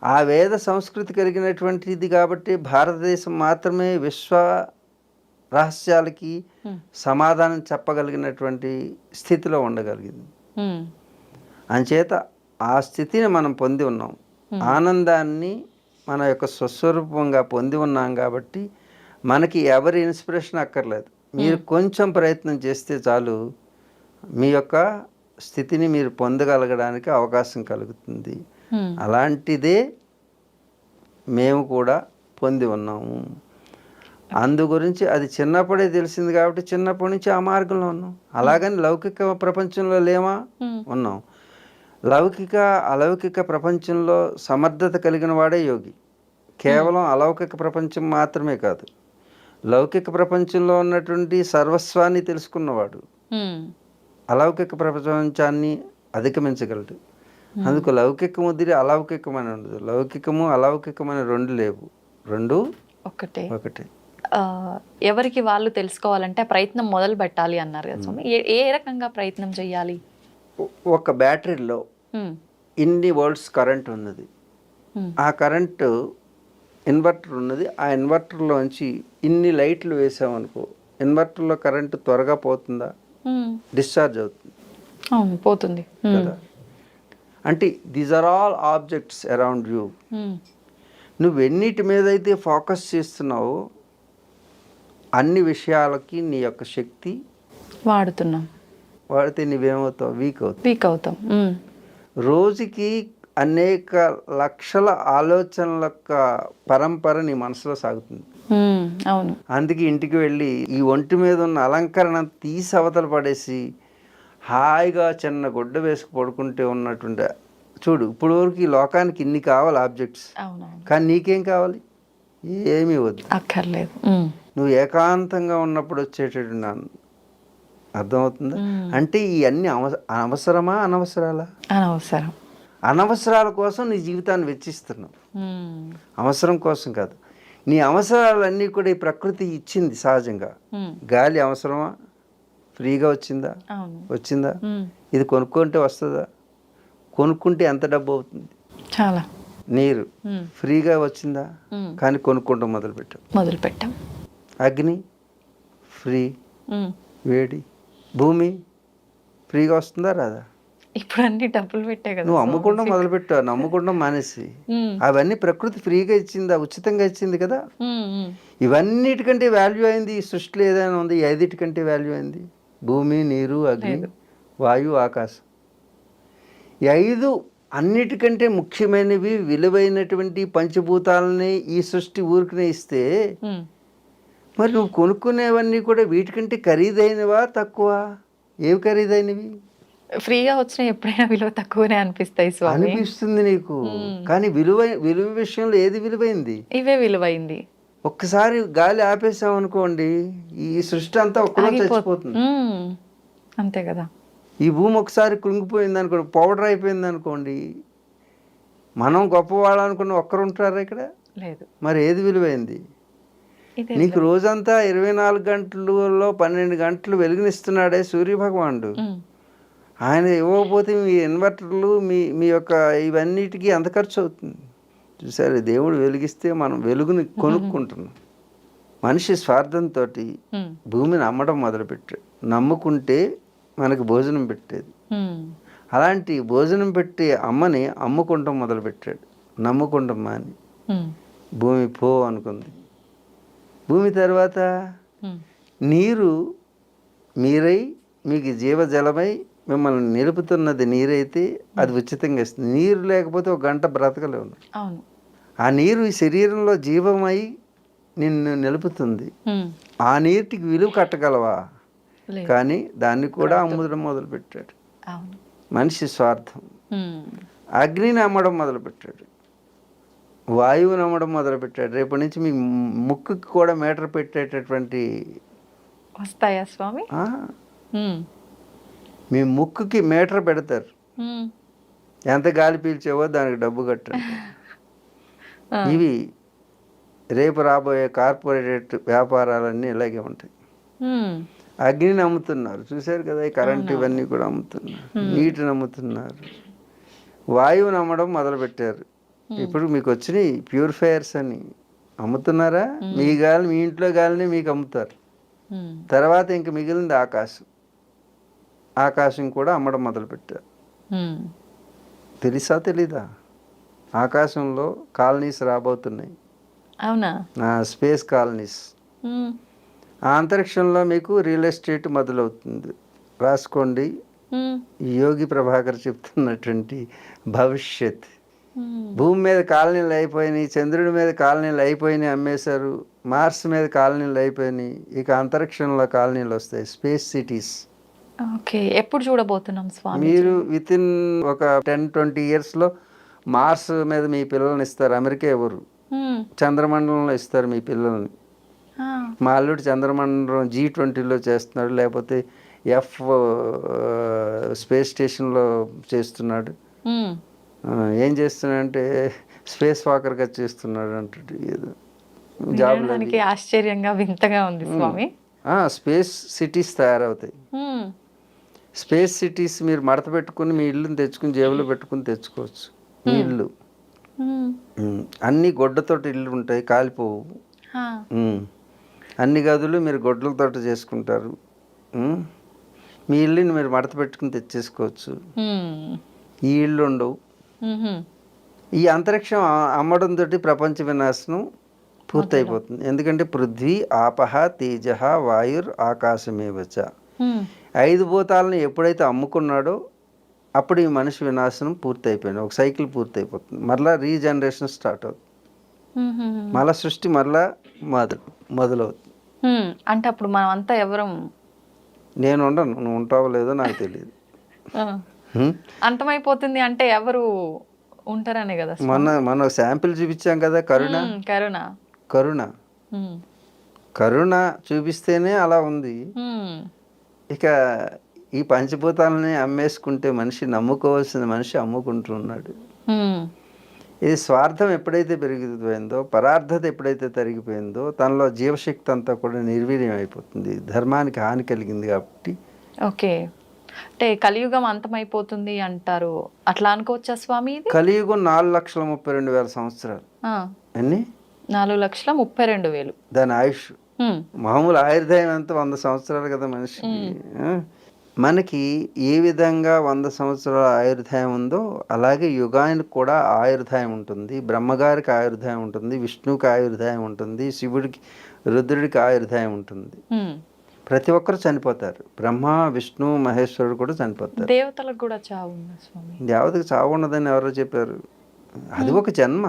ఆ వేద సంస్కృతి కలిగినటువంటిది కాబట్టి భారతదేశం మాత్రమే విశ్వ రహస్యాలకి సమాధానం చెప్పగలిగినటువంటి స్థితిలో ఉండగలిగింది. అంచేత ఆ స్థితిని మనం పొంది ఉన్నాం. ఆనందాన్ని మన యొక్క స్వస్వరూపంగా పొంది ఉన్నాం కాబట్టి మనకి ఎవరి ఇన్స్పిరేషన్ అక్కర్లేదు. మీరు కొంచెం ప్రయత్నం చేస్తే చాలు మీ యొక్క స్థితిని మీరు పొందగలగడానికి అవకాశం కలుగుతుంది. అలాంటిదే మేము కూడా పొంది ఉన్నాము. అందు గురించి అది చిన్నప్పుడే తెలిసింది కాబట్టి చిన్నప్పటి నుంచి ఆ మార్గంలో ఉన్నాం. అలాగని లౌకిక ప్రపంచంలో లేమా? ఉన్నాం. లౌకిక అలౌకిక ప్రపంచంలో సమర్థత కలిగిన వాడే యోగి. కేవలం అలౌకిక ప్రపంచం మాత్రమే కాదు, లౌకిక ప్రపంచంలో ఉన్నటువంటి సర్వస్వాన్ని తెలుసుకున్నవాడు అలౌకిక ప్రపంచాన్ని అధిగమించగలడు. అందుకు లౌకికం వదిలి అలౌకికమని ఉండదు. లౌకికము అలౌకికమని రెండు లేవు, రెండు ఒకటే. ఎవరికి వాళ్ళు తెలుసుకోవాలంటే ప్రయత్నం మొదలు పెట్టాలి అన్నారు కదా స్వామి. ఏ రకంగా ప్రయత్నం చేయాలి? ఒక బ్యాటరీలో ఇన్ని వోల్ట్స్ కరెంట్ ఉన్నది. ఆ కరెంటు ఇన్వర్టర్ ఉన్నది. ఆ ఇన్వర్టర్లోంచి ఇన్ని లైట్లు వేసామనుకో, ఇన్వర్టర్లో కరెంటు త్వరగా పోతుందా? డిశ్చార్జ్ అవుతుంది పోతుంది కదా. అంటే these are all objects around you. నువ్వు ఎన్నిటి మీద అయితే ఫోకస్ చేస్తున్నావో అన్ని విషయాలకి నీ యొక్క శక్తి వాడుతున్నాం. వాడితే నువ్వేమవుతావు? వీక్ అవుతావు. వీక్ అవుతాం. రోజుకి అనేక లక్షల ఆలోచనల యొక్క పరంపర నీ మనసులో సాగుతుంది. అవును. అందుకే ఇంటికి వెళ్ళి ఈ ఒంటి మీద ఉన్న అలంకరణ తీసి అవతల పడేసి హాయిగా చిన్న గుడ్డ వేసుకు పడుకుంటే ఉన్నటువంటి చూడు. ఇప్పుడు వరకు ఈ లోకానికి ఇన్ని కావాలి ఆబ్జెక్ట్స్, కానీ నీకేం కావాలి? ఏమీ వద్దు, అక్కర్లేదు. నువ్వు ఏకాంతంగా ఉన్నప్పుడు వచ్చేటటువంటి అర్థమవుతుందా? అంటే ఇవన్నీ అవసరమా అనవసరాలా? అనవసరం. అనవసరాల కోసం నీ జీవితాన్ని వెచ్చిస్తున్నావు, అవసరం కోసం కాదు. నీ అవసరాలన్నీ కూడా ఈ ప్రకృతి ఇచ్చింది సహజంగా. గాలి అవసరమా? ఫ్రీగా వచ్చిందా? వచ్చిందా? ఇది కొనుక్కుంటే వస్తుందా? కొనుక్కుంటే ఎంత డబ్బు అవుతుంది? చాలా. నీరు ఫ్రీగా వచ్చిందా? కానీ కొనుక్కుంటాం మొదలుపెట్టాం. అగ్ని ఫ్రీ, వేడి. భూమి ఫ్రీగా వస్తుందా రాదా? ఇప్పుడు అన్ని డబ్బులు పెట్టే కదా. నువ్వు అమ్ముకుంటాం మొదలుపెట్టావు, నమ్ముకుంటాం మానేసి. అవన్నీ ప్రకృతి ఫ్రీగా ఇచ్చిందా? ఉచితంగా ఇచ్చింది కదా. ఇవన్నిటికంటే వాల్యూ అయింది ఈ సృష్టిలో ఏదైనా ఉంది? ఐదిటికంటే వాల్యూ అయింది భూమి, నీరు, అగ్ని, వాయువు, ఆకాశం. ఈ 5 అన్నిటికంటే ముఖ్యమైనవి, విలువైనటువంటి పంచభూతాలని ఈ సృష్టి ఊరికనే ఇస్తే మరి నువ్వు కొనుక్కునేవన్నీ కూడా వీటికంటే ఖరీదైనవా తక్కువ? ఏవి ఖరీదైనవి? ఫ్రీగా వచ్చిన ఎప్పుడైనా విలువ తక్కువనే అనిపిస్తాయి స్వామి. అనిపిస్తుంది నీకు, కానీ విలువ విషయంలో ఏది విలువైంది? ఇవే విలువైంది. ఒక్కసారి గాలి ఆపేసాం అనుకోండి, ఈ సృష్టి అంతా ఒక్కలో చచ్చిపోతుంది. అంతే కదా. ఈ భూమి ఒకసారి కృంగిపోయింది అనుకోండి, పౌడర్ అయిపోయింది అనుకోండి, మనం గొప్పవాళ్ళు అనుకున్న ఒక్కరు ఉంటారా ఇక్కడ? లేదు. మరి ఏది విలువైంది? నీకు రోజంతా 24 గంటలలో 12 గంటలు వెలుగునిస్తున్నాడే సూర్యభగవానుడు. ఆయన ఇవ్వకపోతే మీ ఇన్వర్టర్లు, మీ యొక్క ఇవన్నిటికీ ఎంత ఖర్చు అవుతుంది చూసారు? దేవుడు వెలిగిస్తే మనం వెలుగుని కొనుక్కుంటున్నాం. మనిషి స్వార్థంతో భూమిని అమ్మడం మొదలుపెట్టాడు. నమ్ముకుంటే మనకు భోజనం పెట్టేది. అలాంటి భోజనం పెట్టి అమ్మని అమ్ముకుంటాం మొదలుపెట్టాడు. నమ్ముకుంటాం మాని భూమి పో అనుకుంది. భూమి తర్వాత నీరు మీరై మీకు జీవజలమై మిమ్మల్ని నిలుపుతున్నది నీరైతే అది ఉచితంగా ఇస్తుంది. నీరు లేకపోతే 1 గంట బ్రతకలేవు. ఆ నీరు ఈ శరీరంలో జీవమై నిన్ను నిలుపుతుంది. ఆ నీటికి విలువ కట్టగలవా? కానీ దాన్ని కూడా అమ్మడం మొదలుపెట్టాడు. మనిషి స్వార్థం. అగ్నిని అమ్మడం మొదలుపెట్టాడు, వాయువుని అమ్మడం మొదలుపెట్టాడు. రేపటి నుంచి మీ ముక్కుకి కూడా మీటర్ పెట్టేటటువంటి వస్తాయా స్వామి? మీ ముక్కుకి మీటర్ పెడతారు. ఎంత గాలి పీల్చావో దానికి డబ్బు కట్టండి. ఇవి రేపు రాబోయే కార్పొరేట్ వ్యాపారాలన్నీ ఇలాగే ఉంటాయి. అగ్నిని అమ్ముతున్నారు చూశారు కదా, ఈ కరెంట్ ఇవన్నీ కూడా అమ్ముతున్నారు. నీటిని అమ్ముతున్నారు, వాయువుని అమ్మడం మొదలుపెట్టారు. ఇప్పుడు మీకు వచ్చినాయి ప్యూరిఫైయర్స్ అని అమ్ముతున్నారా? మీ గాలి, మీ ఇంట్లో గాలిని మీకు అమ్ముతారు. తర్వాత ఇంక మిగిలింది ఆకాశం. ఆకాశం కూడా అమ్మడం మొదలుపెట్టారు. తెలుసా తెలీదా? ఆకాశంలో కాలనీస్ రాబోతున్నాయి. అవునా? Space colonies. ఆ అంతరిక్షంలో మీకు రియల్ ఎస్టేట్ మొదలవుతుంది. రాసుకోండి. యోగి ప్రభాకర్ చెప్తున్నటువంటి భవిష్యత్. భూమి మీద కాలనీలు అయిపోయినాయి, చంద్రుడి మీద కాలనీలు అయిపోయినాయి, అమ్మేశారు. మార్స్ మీద కాలనీలు అయిపోయినాయి, ఇక అంతరిక్షంలో కాలనీలు వస్తాయి, స్పేస్ సిటీస్. ఓకే, ఎప్పుడు చూడబోతున్నాం స్వామి? మీరు వితిన్ ఒక 10-20 ఇయర్స్లో మార్స్ మీద మీ పిల్లల్ని ఇస్తారు. అమెరికా ఎవరు? చంద్రమండలంలో ఇస్తారు మీ పిల్లల్ని. మా అల్లుడు చంద్రమండలం G20లో చేస్తున్నాడు, లేకపోతే స్పేస్ స్టేషన్లో చేస్తున్నాడు. ఏం చేస్తున్నాడంటే స్పేస్ వాకర్గా చేస్తున్నాడు అంటే ఏదో జాబ్. ఆశ్చర్యంగా వింతగా ఉంది స్వామి. స్పేస్ సిటీస్ తయారవుతాయి. స్పేస్ సిటీస్ మీరు మడత పెట్టుకుని మీ ఇల్లుని తెచ్చుకుని జేబులో పెట్టుకుని తెచ్చుకోవచ్చు. మీ ఇల్లు అన్ని గొడ్డతోటి ఇల్లు ఉంటాయి, కాలిపోవు. అన్ని గదులు మీరు గొడ్డలతో చేసుకుంటారు. మీ ఇల్లుని మీరు మడత పెట్టుకుని తెచ్చేసుకోవచ్చు. ఈ ఇళ్ళు ఉండవు. ఈ అంతరిక్షం అమ్మడం తోటి ప్రపంచ వినాశనం పూర్తయిపోతుంది. ఎందుకంటే పృథ్వీ, ఆపహ, తేజ, వాయుర్, ఆకాశమేవచ 5 భూతాలను ఎప్పుడైతే అమ్ముకున్నాడో అప్పుడు ఈ మనిషి వినాశనం పూర్తయిపోయింది. ఒక సైకిల్ పూర్తయిపోతుంది. మరలా రీజనరేషన్ స్టార్ట్ అవుతుంది. మళ్ళా సృష్టి మరలా మొదలవుతుంది. అంటే అప్పుడు మనం అంతా ఎవరం నేను ఉండను, నువ్వు ఉంటావో లేదో నాకు తెలియదు. అంతమైపోతుంది అంటే ఎవరు ఉంటారనే కదా. మనం శాంపిల్ చూపించాం కదా, కరుణ చూపిస్తేనే అలా ఉంది. ఇక ఈ పంచభూతాలని అమ్మేసుకుంటే మనిషి, నమ్ముకోవాల్సిన మనిషి అమ్ముకుంటున్నాడు. ఇది స్వార్థం ఎప్పుడైతే పెరిగిపోయిందో, పరార్థత ఎప్పుడైతే తరిగిపోయిందో, తనలో జీవశక్తి అంతా కూడా నిర్వీర్యం అయిపోతుంది. ధర్మానికి హాని కలిగింది కాబట్టి. ఓకే, అంటే కలియుగం అంతమైపోతుంది అంటారు, అట్లా అనుకోవచ్చా స్వామి? కలియుగం 4,32,000 సంవత్సరాలు. ఎన్ని? 4,32,000 దాని ఆయుష్. మామూలు ఆయుర్దాయం అంతా 100 సంవత్సరాలు కదా మనిషికి. మనకి ఏ విధంగా 100 సంవత్సరాల ఆయుర్దాయం ఉందో అలాగే యుగానికి కూడా ఆయుర్దాయం ఉంటుంది. బ్రహ్మగారికి ఆయుర్దాయం ఉంటుంది, విష్ణువుకి ఆయుర్దాయం ఉంటుంది, శివుడికి, రుద్రుడికి ఆయుర్దాయం ఉంటుంది. ప్రతి ఒక్కరు చనిపోతారు. బ్రహ్మ, విష్ణు, మహేశ్వరుడు కూడా చనిపోతారు. దేవతలకు కూడా చావు ఉంది స్వామి. దేవతకు చావు ఉన్నదని ఎవరో చెప్పారు? అది ఒక జన్మ.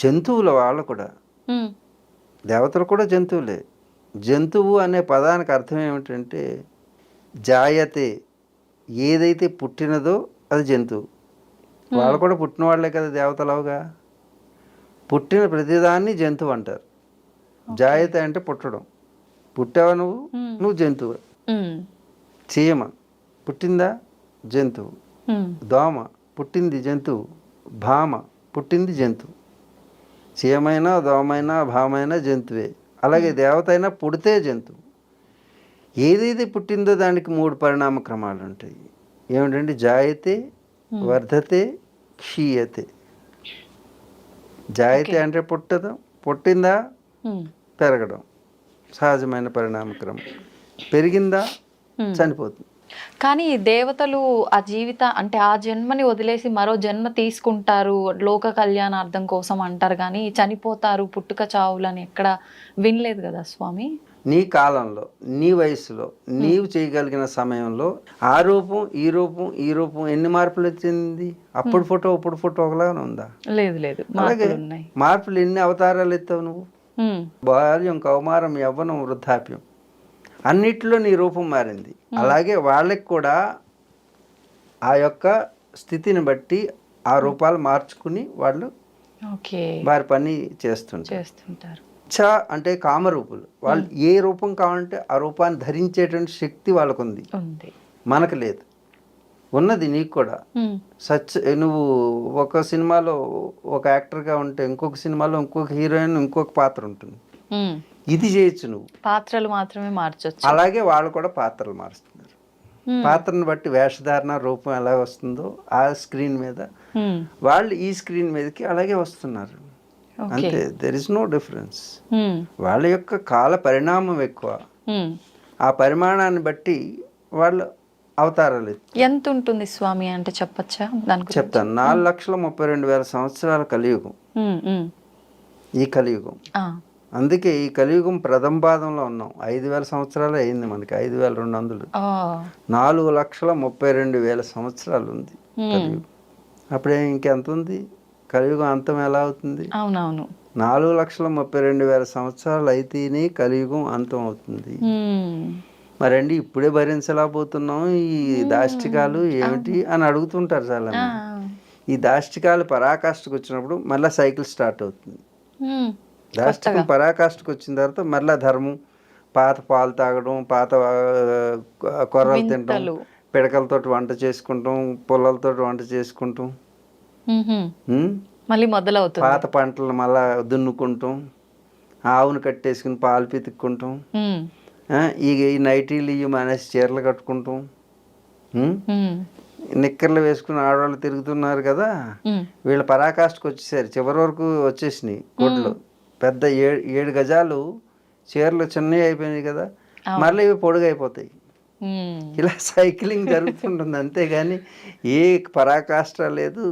జంతువుల వాళ్ళు కూడా, దేవతలు కూడా జంతువులే. జంతువు అనే పదానికి అర్థం ఏమిటంటే జాయతే, ఏదైతే పుట్టినదో అది జంతువు. వాళ్ళు కూడా పుట్టిన వాళ్ళే కదా దేవతలవుగా. పుట్టిన ప్రతిదాన్ని జంతువు అంటారు. జాయతే అంటే పుట్టడం. పుట్టావా నువ్వు జంతువు. చీమ పుట్టిందా జంతువు, దోమ పుట్టింది జంతువు, భామ పుట్టింది జంతువు. చీమైనా, దోమైనా, భామైనా జంతువే. అలాగే దేవత అయినా పుడితే జంతువు. ఏదైతే పుట్టిందో దానికి 3 పరిణామ క్రమాలు ఉంటాయి. ఏమిటంటే జాయతే, వర్ధతే, క్షీయతే. జాయతే అంటే పుట్టడం, పుట్టిందా పెరగడం, సహజమైన పరిణామక్రమం. పెరిగిందా చనిపోతుంది. కానీ దేవతలు ఆ అంటే ఆ జన్మని వదిలేసి మరో జన్మ తీసుకుంటారు లోక కళ్యాణార్థం కోసం అంటారు, కానీ చనిపోతారు పుట్టుక చావులని ఎక్కడ వినలేదు కదా స్వామి. నీ కాలంలో, నీ వయసులో, నీవు చేయగలిగిన సమయంలో ఆ రూపం, ఈ రూపం ఎన్ని మార్పులు వచ్చింది? అప్పుడు ఫోటో ఇప్పుడు ఫోటో ఒకలాగానే ఉందా? లేదు. అలాగే మార్పులు ఎన్ని అవతారాలు ఎత్తావు నువ్వు? బాల్యం, కౌమారం, యవ్వనం, వృద్ధాప్యం అన్నిట్లో నీ రూపం మారింది. అలాగే వాళ్ళకి కూడా ఆ యొక్క స్థితిని బట్టి ఆ రూపాలు మార్చుకుని వాళ్ళు వారి పని చేస్తుంటారు. చ అంటే కామరూపులు. వాళ్ళు ఏ రూపం కావాలంటే ఆ రూపాన్ని ధరించేటువంటి శక్తి వాళ్ళకు ఉంది, మనకు లేదు. ఉన్నది నీకు కూడా. నువ్వు ఒక సినిమాలో ఒక యాక్టర్గా ఉంటే ఇంకొక సినిమాలో ఇంకొక హీరోయిన్, ఇంకొక పాత్ర ఉంటుంది. ఇది చేయొచ్చు నువ్వు, పాత్రలు మాత్రమే మార్చొచ్చు. అలాగే వాళ్ళు కూడా పాత్రలు మారుస్తున్నారు. పాత్రను బట్టి వేషధారణ, రూపం ఎలా వస్తుందో ఆ స్క్రీన్ మీద వాళ్ళు ఈ స్క్రీన్ మీదకి అలాగే వస్తున్నారు. అంతే, దెర్ ఇస్ నో డిఫరెన్స్. వాళ్ళ యొక్క కాల పరిణామం ఎక్కువ. ఆ పరిమాణాన్ని బట్టి వాళ్ళు అవతారాలు. ఎంత ఉంటుంది స్వామి అంటే చెప్పచ్చా? చెప్తాను. 4,32,000 సంవత్సరాల కలియుగం ఈ కలియుగం. అందుకే ఈ కలియుగం ప్రథమ పాదంలో ఉన్నాం. 5,000 సంవత్సరాలు అయింది మనకి, 5,200. 4,32,000 సంవత్సరాలు ఉంది కలియుగం. అప్పుడే ఇంకెంత ఉంది? కలియుగం అంతం ఎలా అవుతుంది? అవునవును, 4,32,000 సంవత్సరాలు అయితేనే కలియుగం అంతం అవుతుంది. మరండి ఇప్పుడే భరించలేకపోతున్నాం ఈ దాష్టికాలు ఏమిటి అని అడుగుతుంటారు చాలా. ఈ దాష్టికాలు పరాకాష్ఠకు వచ్చినప్పుడు మళ్ళీ సైకిల్ స్టార్ట్ అవుతుంది. దాష్టికం పరాకాష్ఠకు వచ్చిన తర్వాత మళ్ళీ ధర్మం, పాత పాలు తాగడం, పాత కొర్రలు తినడం, పిడకలతోటి వంట చేసుకుంటాం, పొలాలతో వంట చేసుకుంటాం, మళ్ళీ మొదలవుతుంది. పాత పంటలు మళ్ళా దున్నుకుంటాం, ఆవును కట్టేసుకుని పాలు పితుక్కుంటాం, ఈ నైటీలు ఇవి మానేసి చీరలు కట్టుకుంటాం, నిక్కర్లు వేసుకుని ఆడవాళ్ళు తిరుగుతున్నారు కదా. వీళ్ళ పరాకాష్ఠకు వచ్చేసారు, చివరి వరకు వచ్చేసినాయి గుడ్లు. పెద్ద 7 గజాలు చీరలు చిన్నవి అయిపోయినాయి కదా, మళ్ళీ ఇవి పొడుగు అయిపోతాయి. ఇలా సైక్లింగ్ జరుగుతుంటుంది, అంతేగాని ఏ పరాకాష్ట లేదు,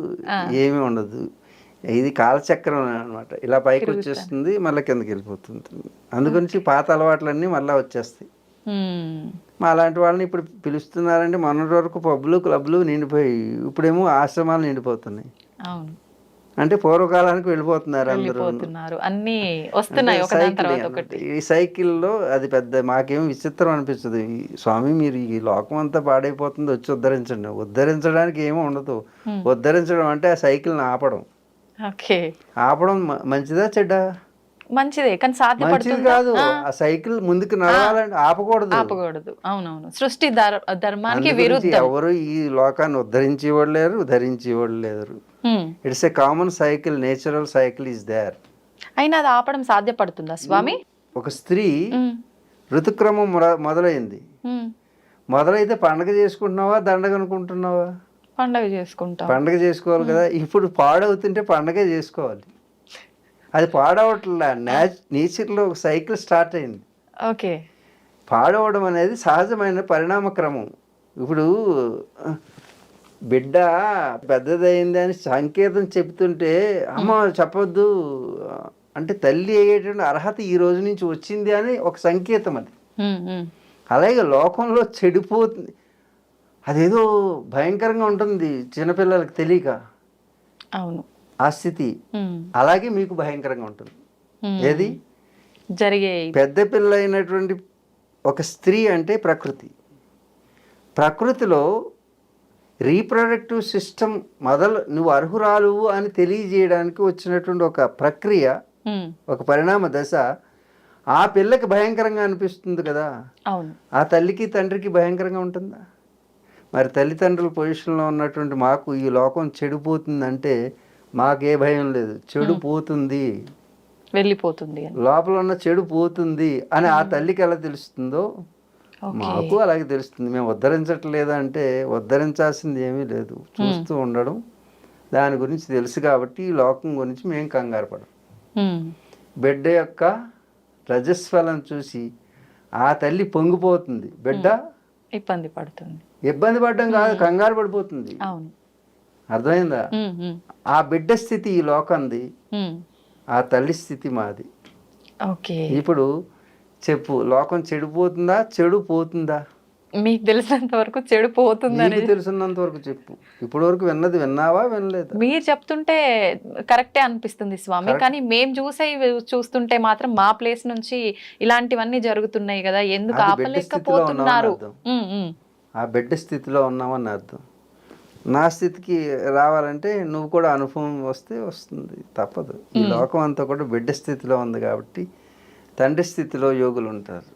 ఏమీ ఉండదు. ఇది కాలచక్రం అనమాట. ఇలా పైకి వచ్చేస్తుంది, మళ్ళీ కిందకి వెళ్ళిపోతుంది. అందుగురించి పాత అలవాట్లన్నీ మళ్ళీ వచ్చేస్తాయి. మా అలాంటి వాళ్ళని ఇప్పుడు పిలుస్తున్నారంటే మొన్నటి వరకు పబ్లు క్లబ్లు నిండిపోయి, ఇప్పుడేమో ఆశ్రమాలు నిండిపోతున్నాయి. అవును, అంటే పూర్వకాలానికి వెళ్ళిపోతున్నారు అందరూ. అన్ని వస్తున్నాయి ఒకదాని తర్వాత ఒకటి. ఈ సైకిల్లో అది పెద్ద మాకేం విచిత్రం అనిపిస్తుంది. స్వామి మీరు ఈ లోకం అంతా పాడైపోతుంది, వచ్చి ఉద్ధరించండి. ఉద్ధరించడానికి ఏమీ ఉండదు. ఉద్ధరించడం అంటే ఆ సైకిల్ని ఆపడం. ఓకే, ఆపడం మంచిదా చెడ్డా? మంచిదే, కానీ మంచిది సాధ్యపడుతుంది కాదు. ఆ సైకిల్ ముందుకు నడవాలంటే ఆపకూడదు. అవునవును, సృష్టి ధర్మానికి అందుగురించి విరుద్ధం. ఎవరు ఈ లోకాన్ని ఉద్ధరించేవాళ్ళు లేరు, ధరించేవాళ్ళు లేరు. It's a common cycle, natural cycle is there. అయినా అది ఆపడం సాధ్యపడుతుందా స్వామి? ఒక స్త్రీ ఋతుక్రమం మొదలైంది. మొదలైతే పండగ చేసుకుంటున్నావా, దండగ అనుకుంటున్నావా? పండగ చేసుకుంటాం. పండగ చేసుకోవాలి కదా. ఇప్పుడు పాడవుతుంటే పండగే చేసుకోవాలి. అది పాడవట్లా, నేచర్లో ఒక సైకిల్ స్టార్ట్ అయింది. ఓకే, పాడవడం అనేది సహజమైన పరిణామ క్రమం. ఇప్పుడు బిడ్డ పెద్దదైంది అని సంకేతం చెప్తుంటే అమ్మ చెప్పొద్దు అంటే తల్లి అయ్యేటువంటి అర్హత ఈ రోజు నుంచి వచ్చింది అని ఒక సంకేతం అది. అలాగే లోకంలో చెడిపోతుంది, అదేదో భయంకరంగా ఉంటుంది చిన్నపిల్లలకు తెలియక. అవును, ఆ స్థితి అలాగే మీకు భయంకరంగా ఉంటుంది. ఏది జరిగే పెద్ద పిల్ల అయినటువంటి ఒక స్త్రీ అంటే ప్రకృతిలో రీప్రొడక్టివ్ సిస్టమ్ నువ్వు అర్హురాలు అని తెలియజేయడానికి వచ్చినటువంటి ఒక ప్రక్రియ, ఒక పరిణామ దశ. ఆ పిల్లకి భయంకరంగా అనిపిస్తుంది కదా. అవును, ఆ తల్లికి తండ్రికి భయంకరంగా ఉంటుందా? మరి తల్లిదండ్రుల పొజిషన్లో ఉన్నటువంటి మాకు ఈ లోకం చెడిపోతుందంటే మాకే భయం లేదు. చెడు పోతుంది, వెళ్ళిపోతుంది, లోపల ఉన్న చెడు పోతుంది అని ఆ తల్లికి ఎలా తెలుస్తుందో మాకు అలాగే తెలుస్తుంది. మేము ఉద్ధరించట్లేదా అంటే ఉద్ధరించాల్సింది ఏమీ లేదు. చూస్తూ ఉండడం, దాని గురించి తెలుసు కాబట్టి ఈ లోకం గురించి మేము కంగారు పడం. బిడ్డ యొక్క రజస్వలం చూసి ఆ తల్లి పొంగిపోతుంది, బిడ్డ ఇబ్బంది పడుతుంది. ఇబ్బంది పడడం కాదు, కంగారు పడిపోతుంది. అవును, అర్థమైందా? ఆ బిడ్డ స్థితి ఈ లోకంది, ఆ తల్లి స్థితి మాది. ఓకే, ఇప్పుడు చెప్పు, లోకం చెడిపోతుందా, చెడు పోతుందా? మీకు తెలిసినంత వరకు చెడు పోతుందని తెలుసున్నంత వరకు చెప్పు. ఇప్పటి వరకు విన్నావా, వినలేదు? మీరు చెప్తుంటే కరెక్టే అనిపిస్తుంది స్వామి, కానీ మేము చూస్తుంటే మాత్రం మా ప్లేస్ నుంచి ఇలాంటివన్నీ జరుగుతున్నాయి కదా, ఎందుకు ఆపలేకపోతున్నారు? ఆ బిడ్డ స్థితిలో ఉన్నామని అర్థం. నా స్థితికి రావాలంటే నువ్వు కూడా అనుభవం వస్తే వస్తుంది, తప్పదు. ఈ లోకం అంతా కూడా బిడ్డ స్థితిలో ఉంది కాబట్టి తండ్రి స్థితిలో యోగులు ఉంటారు.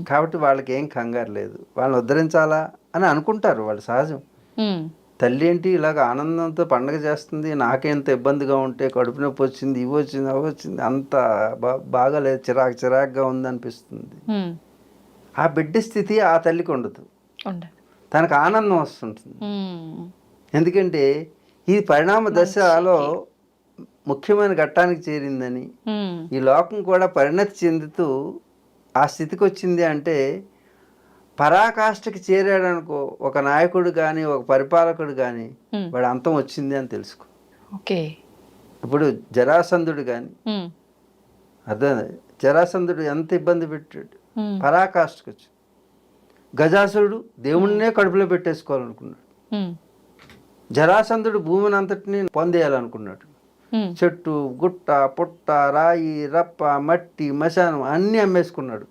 కాబట్టి వాళ్ళకి ఏం కంగారు లేదు. వాళ్ళని ఉద్ధరించాలా అని అనుకుంటారు, వాళ్ళు సహజం. తల్లి ఏంటి ఇలాగ ఆనందంతో పండగ చేస్తుంది, నాకెంత ఇబ్బందిగా ఉంటే కడుపు నొప్పి వచ్చింది, ఇవి వచ్చింది, అవి వచ్చింది, అంత బాగాలేదు, చిరాకుగా ఉంది అనిపిస్తుంది. ఆ బిడ్డ స్థితి ఆ తల్లికి ఉండదు, తనకు ఆనందం వస్తుంటుంది. ఎందుకంటే ఈ పరిణామ దశలో ముఖ్యమైన ఘట్టానికి చేరిందని, ఈ లోకం కూడా పరిణతి చెందుతూ ఆ స్థితికి వచ్చింది అంటే పరాకాష్ఠకి చేరాడనుకో ఒక నాయకుడు కానీ ఒక పరిపాలకుడు కానీ వాడు అంతం వచ్చింది అని తెలుసుకో. ఓకే, ఇప్పుడు జరాసంధుడు కానీ అర్థం, జరాసంధుడు ఎంత ఇబ్బంది పెట్టాడు, పరాకాష్ఠకి వచ్చి. గజాసురుడు దేవుణ్ణే కడుపులో పెట్టేసుకోవాలనుకున్నాడు. జరాసంధుడు భూమిని అంతటిని పొందేయాలనుకున్నాడు. చెట్టు గుట్ట పుట్ట రాయి రప్ప మట్టి మశానం అన్నీ అమ్మేసుకున్నాడు.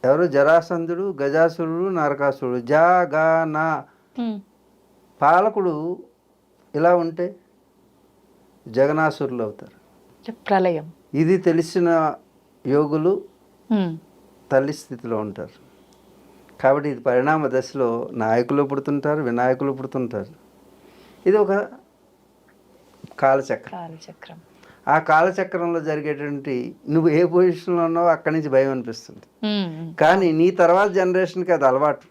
ఎవరు? జరాసంధుడు, గజాసురుడు, నరకాసురుడు. జాగనా పాలకుడు ఇలా ఉంటే జగనాసురులు అవుతారు, ప్రళయం. ఇది తెలిసిన యోగులు తల్లి స్థితిలో ఉంటారు. కాబట్టి ఇది పరిణామ దశలో నాయకులు పుడుతుంటారు, వినాయకులు పుడుతుంటారు. ఇది ఒక కాలచక్రం. ఆ కాలచక్రంలో జరిగేటువంటి నువ్వు ఏ పొజిషన్లో ఉన్నావో అక్కడి నుంచి భయం అనిపిస్తుంది. కానీ నీ తర్వాత జనరేషన్కి అది అలవాటు.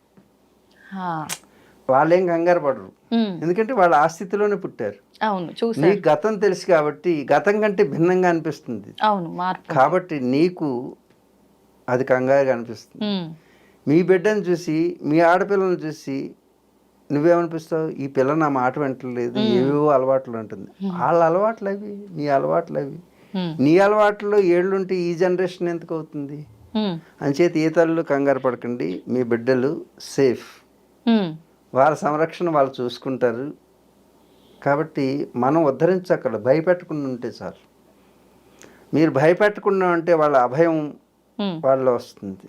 వాళ్ళేం కంగారు పడరు, ఎందుకంటే వాళ్ళు ఆ స్థితిలోనే పుట్టారు. నీకు గతం తెలుసు కాబట్టి గతం కంటే భిన్నంగా అనిపిస్తుంది. కాబట్టి నీకు అది కంగారుగా అనిపిస్తుంది. మీ బిడ్డను చూసి, మీ ఆడపిల్లని చూసి నువ్వేమనిపిస్తావు? ఈ పిల్ల నా మాట వింటలేదు, ఏవేవో అలవాట్లు ఉంటుంది. వాళ్ళ అలవాట్లు అవి, నీ అలవాట్లు అవి. నీ అలవాట్లో ఏళ్ళుంటే ఈ జనరేషన్ ఎందుకు అవుతుంది? అంచేత ఏ తల్లులు కంగారు పడకండి, మీ బిడ్డలు సేఫ్, వాళ్ళ సంరక్షణ వాళ్ళు చూసుకుంటారు. కాబట్టి మనం ఉద్ధరించక్కడ భయపెట్టకుండా ఉంటే చాలు. మీరు భయపెట్టకుండా ఉంటే వాళ్ళ అభయం వాళ్ళలో వస్తుంది.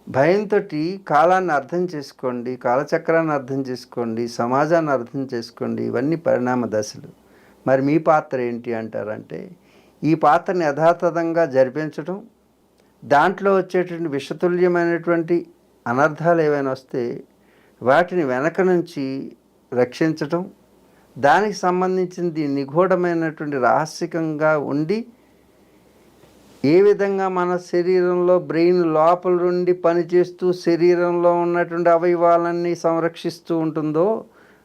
భయంతో కాలాన్ని అర్థం చేసుకోండి, కాలచక్రాన్ని అర్థం చేసుకోండి, సమాజాన్ని అర్థం చేసుకోండి. ఇవన్నీ పరిణామ దశలు. మరి మీ పాత్ర ఏంటి అంటారంటే, ఈ పాత్రని యథాతథంగా జరిపించడం, దాంట్లో వచ్చేటువంటి విషతుల్యమైనటువంటి అనర్థాలు ఏవైనా వస్తే వాటిని వెనక నుంచి రక్షించటం, దానికి సంబంధించింది నిగూఢమైనటువంటి రహస్యకంగా ఉండి, ఏ విధంగా మన శరీరంలో బ్రెయిన్ లోపల నుండి పనిచేస్తూ శరీరంలో ఉన్నటువంటి అవయవాలన్నీ సంరక్షిస్తూ ఉంటుందో,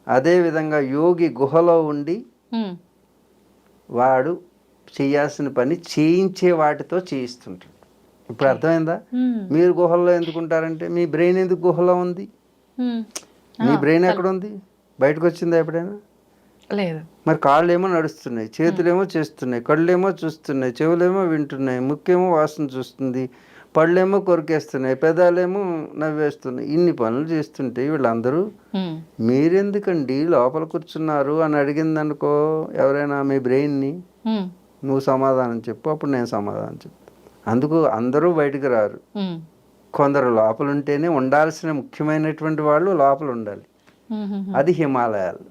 అదేవిధంగా యోగి గుహలో ఉండి వాడు చేయాల్సిన పని చేయించే వాటితో చేయిస్తుంటాడు. ఇప్పుడు అర్థమైందా? మీరు గుహల్లో ఎందుకుంటారంటే, మీ బ్రెయిన్ ఎందుకు గుహలో ఉంది? మీ బ్రెయిన్ ఎక్కడ ఉంది? బయటకు వచ్చిందా ఎప్పుడైనా? లేదు. మరి కాళ్ళేమో నడుస్తున్నాయి, చేతులేమో చేస్తున్నాయి, కళ్ళేమో చూస్తున్నాయి, చెవులేమో వింటున్నాయి, ముక్కేమో వాసన చూస్తుంది, పళ్ళేమో కొరికేస్తున్నాయి, పెదాలేమో నవ్వేస్తున్నాయి. ఇన్ని పనులు చేస్తుంటే వీళ్ళందరూ మీరెందుకండి లోపల కూర్చున్నారు అని అడిగిందనుకో ఎవరైనా మీ బ్రెయిన్ని, నువ్వు సమాధానం చెప్పు, అప్పుడు నేను సమాధానం చెప్తాను. అందుకు అందరూ బయటకు రారు. కొందరు లోపల ఉంటేనే, ఉండాల్సిన ముఖ్యమైనటువంటి వాళ్ళు లోపల ఉండాలి. అది హిమాలయాలు.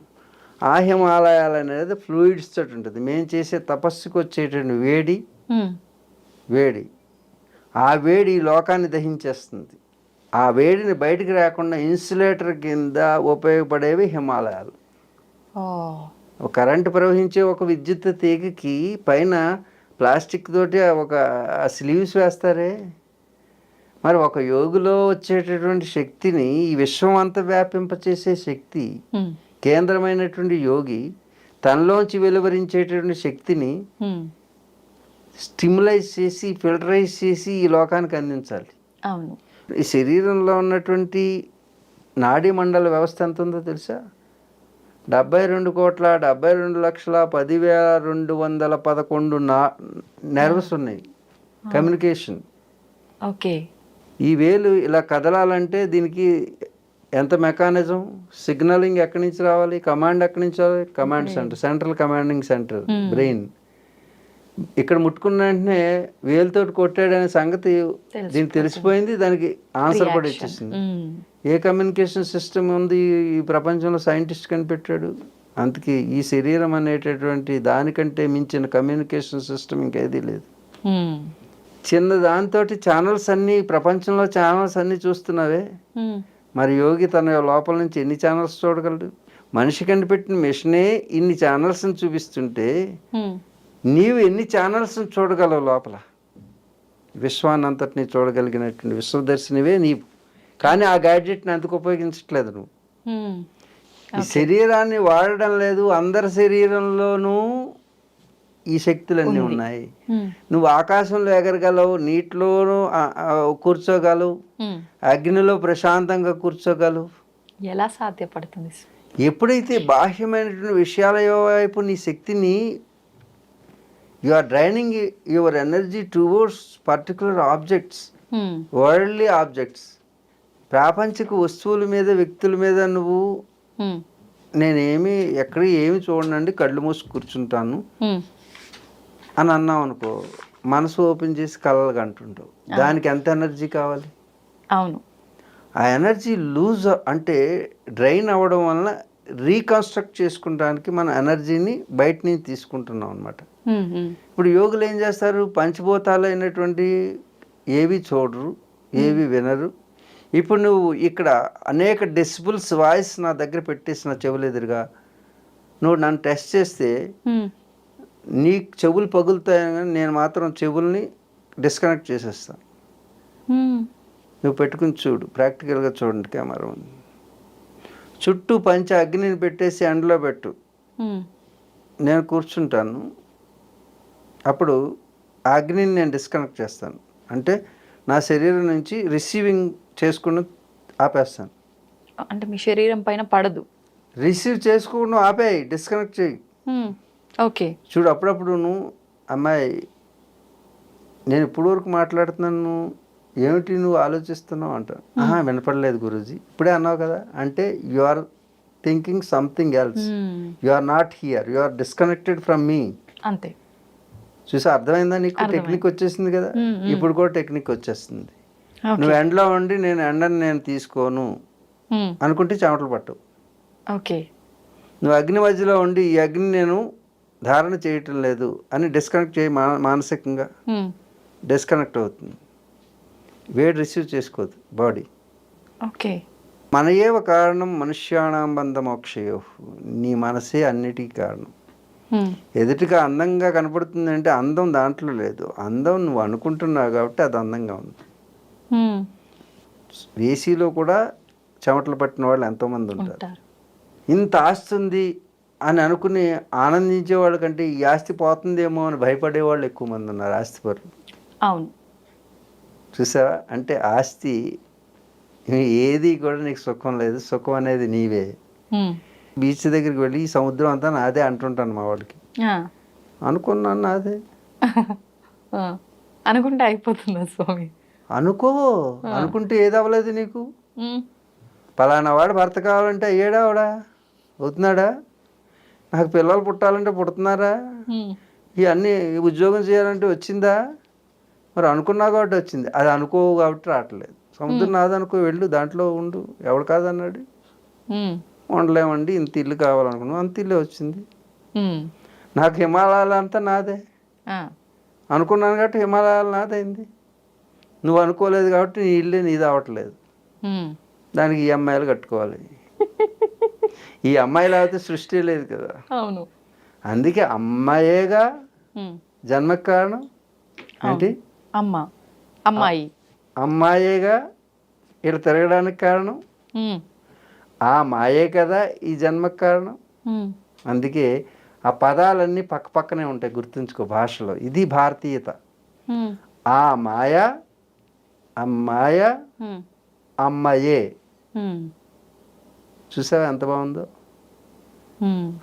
ఆ హిమాలయాలు అనేది ఫ్లూయిడ్స్ తోటి ఉంటుంది. మేము చేసే తపస్సుకు వచ్చేటువంటి వేడి ఆ వేడి లోకాన్ని దహించేస్తుంది. ఆ వేడిని బయటికి రాకుండా ఇన్సులేటర్ కింద ఉపయోగపడేవి హిమాలయాలు. కరెంటు ప్రవహించే ఒక విద్యుత్ తీగకి పైన ప్లాస్టిక్ తోటి ఒక స్లీవ్స్ వేస్తారే, మరి ఒక యోగిలో వచ్చేటటువంటి శక్తిని ఈ విశ్వం అంతా వ్యాపింపచేసే శక్తి, కేంద్రమైనటువంటి యోగి తనలోంచి వెలువరించేటటువంటి శక్తిని స్టిమ్యులైజ్ చేసి, ఫిల్టరైజ్ చేసి ఈ లోకానికి అందించాలి. అవును. ఈ శరీరంలో ఉన్నటువంటి నాడీ మండల వ్యవస్థ ఎంత ఉందో తెలుసా? 72,72,10,211 నెర్వ్స్ ఉన్నాయి. కమ్యూనికేషన్. ఓకే. ఈ వేలు ఇలా కదలాలంటే దీనికి ఎంత మెకానిజం, సిగ్నలింగ్ ఎక్కడి నుంచి రావాలి, కమాండ్ ఎక్కడి నుంచి రావాలి? Command centre, central commanding centre, brain. ఇక్కడ ముట్టుకున్న వెంటనే వేలుతోటి కొట్టాడనే సంగతి దీనికి తెలిసిపోయింది, దానికి ఆన్సర్ కూడా ఇచ్చేసింది. ఏ కమ్యూనికేషన్ సిస్టమ్ ఉంది ఈ ప్రపంచంలో సైంటిస్ట్ కనిపెట్టాడు? అందుకే ఈ శరీరం అనేటటువంటి దానికంటే మించిన కమ్యూనికేషన్ సిస్టమ్ ఇంకేదీ లేదు. చిన్న దాంతో ఛానల్స్ అన్నీ, ప్రపంచంలో ఛానల్స్ అన్నీ చూస్తున్నావే, మరి యోగి తన లోపల నుంచి ఎన్ని ఛానల్స్ చూడగలడు? మనిషి కనిపెట్టిన మిషనే ఇన్ని ఛానల్స్ని చూపిస్తుంటే నీవు ఎన్ని ఛానల్స్ని చూడగలవు లోపల? విశ్వాన్ని అంతటినీ చూడగలిగినటువంటి విశ్వదర్శినివే నీవు. కానీ ఆ గ్యాడ్జెట్ని ఎందుకు ఉపయోగించట్లేదు నువ్వు? ఈ శరీరాన్ని వాడడం లేదు. అందరి శరీరంలోనూ ఈ శక్తులన్నీ ఉన్నాయి. నువ్వు ఆకాశంలో ఎగరగలవు, నీటిలోనూ కూర్చోగలవు, అగ్నిలో ప్రశాంతంగా కూర్చోగలవు. ఎలా సాధ్యపడుతుంది? ఎప్పుడైతే బాహ్యమైనటువంటి విషయాల వైపు నీ శక్తిని, you are draining your energy towards particular objects, worldly objects, ప్రాపంచిక వస్తువుల మీద, వ్యక్తుల మీద నువ్వు నేనేమి ఎక్కడ ఏమి చూడనండి, కళ్ళు మూసి కూర్చుంటాను అని అన్నావు అనుకో, మనసు ఓపెన్ చేసి కలలుగా అంటుంటావు. దానికి ఎంత ఎనర్జీ కావాలి? అవును. ఆ ఎనర్జీ లూజ్ అంటే డ్రైన్ అవ్వడం వలన రీకన్స్ట్రక్ట్ చేసుకుంటానికి మన ఎనర్జీని బయట నుంచి తీసుకుంటున్నాం అనమాట. ఇప్పుడు యోగులు ఏం చేస్తారు? పంచభూతాలు అయినటువంటి ఏవి చూడరు, ఏవి వినరు. ఇప్పుడు నువ్వు ఇక్కడ అనేక డెసిబుల్స్ వాయిస్ నా దగ్గర పెట్టేసి నా చెవులు ఎదురుగా నువ్వు నన్ను టెస్ట్ చేస్తే నీ చెవులు పగులుతాయని, కానీ నేను మాత్రం చెవుల్ని డిస్కనెక్ట్ చేసేస్తాను. నువ్వు పెట్టుకుని చూడు, ప్రాక్టికల్గా చూడండి, కెమెరా ఉంది. చుట్టూ పంచ అగ్నిని పెట్టేసి ఎండలో పెట్టు, నేను కూర్చుంటాను. అప్పుడు ఆ అగ్నిని నేను డిస్కనెక్ట్ చేస్తాను. అంటే నా శరీరం నుంచి రిసీవింగ్ చేసుకుని ఆపేస్తాను. అంటే మీ శరీరం పైన పడదు. రిసీవ్ చేసుకోవడం ఆపేయి, డిస్కనెక్ట్ చేయి. ఓకే. చూడు అప్పుడప్పుడు నువ్వు అమ్మాయి నేను ఇప్పుడు వరకు మాట్లాడుతున్నాను, ఏమిటి నువ్వు ఆలోచిస్తున్నావు అంటాను. వినపడలేదు గురూజీ, ఇప్పుడే అన్నావు కదా అంటే you are thinking something else, you are not here, you are disconnected from me. అంతే. చూసా అర్థమైందా నీకు? టెక్నిక్ వచ్చేసింది కదా, ఇప్పుడు కూడా టెక్నిక్ వచ్చేస్తుంది. నువ్వు ఎండలో ఉండి నేను ఎండని నేను తీసుకోను అనుకుంటే చెమటలు పట్టవు. ఓకే. నువ్వు అగ్ని మధ్యలో ఉండి ఈ అగ్ని నేను ధారణ చేయటం లేదు అని డిస్కనెక్ట్ చేయి, మానసికంగా డిస్కనెక్ట్ అవుతుంది. వేడి రిసీవ్ చేసుకోదు బాడీ. ఓకే. మన ఏవ కారణం మనుష్యాణం బంధ మోక్షయో, నీ మనసే అన్నిటికీ కారణం. ఎదుటిగా అందంగా కనపడుతుంది అంటే అందం దాంట్లో లేదు, అందం నువ్వు అనుకుంటున్నావు కాబట్టి అది అందంగా ఉంది. ఏసీలో కూడా చెమటలు పట్టిన వాళ్ళు ఎంతోమంది ఉంటారు. ఇంత ఆస్తి ఉంది అని అనుకుని ఆనందించే వాళ్ళ కంటే ఈ ఆస్తి పోతుందేమో అని భయపడే వాళ్ళు ఎక్కువ మంది ఉన్నారు, ఆస్తిపరులు. అవును. చూసావా? అంటే ఆస్తి ఏది కూడా నీకు సుఖం లేదు, సుఖం అనేది నీవే. బీచ్ దగ్గరికి వెళ్ళి ఈ సముద్రం అంతా నాదే అంటుంటాను మా వాడికి. అనుకున్నాను నాదే. అనుకుంటే అయిపోతుందా స్వామి? అనుకుంటే ఏది అవ్వలేదు నీకు. పలానా వాడు భర్త కావాలంటే అయ్యాడా అవుతున్నాడా? నాకు పిల్లలు పుట్టాలంటే పుడుతున్నారా? ఇవన్నీ ఉద్యోగం చేయాలంటే వచ్చిందా? మరి అనుకున్నా కాబట్టి వచ్చింది, అది అనుకోవు కాబట్టి రావట్లేదు. సముద్రం నాదనుకో, వెళ్ళు దాంట్లో ఉండు, ఎవడు కాదన్నాడు? ఉండలేమండి, ఇంత ఇల్లు కావాలనుకున్నావు, అంత ఇల్లే వచ్చింది. నాకు హిమాలయాలు అంతా నాదే అనుకున్నాను కాబట్టి హిమాలయాలు నాదైంది. నువ్వు అనుకోలేదు కాబట్టి నీ ఇల్లే నీది అవ్వట్లేదు. దానికి ఈ అమ్మాయిలు కట్టుకోవాలి. ఈ అమ్మాయిలు అయితే సృష్టి లేదు కదా. అవును. అందుకే అమ్మాయేగా జన్మకు కారణం. ఏంటి? అమ్మాయేగా ఇక్కడ తిరగడానికి కారణం. ఆ మాయే కదా ఈ జన్మకు కారణం. అందుకే ఆ పదాలన్నీ పక్క పక్కనే ఉంటాయి, గుర్తుంచుకో భాషలో. ఇది భారతీయత. ఆ మాయ, అమ్మాయ, అమ్మాయే. చూసావా ఎంత బాగుందో?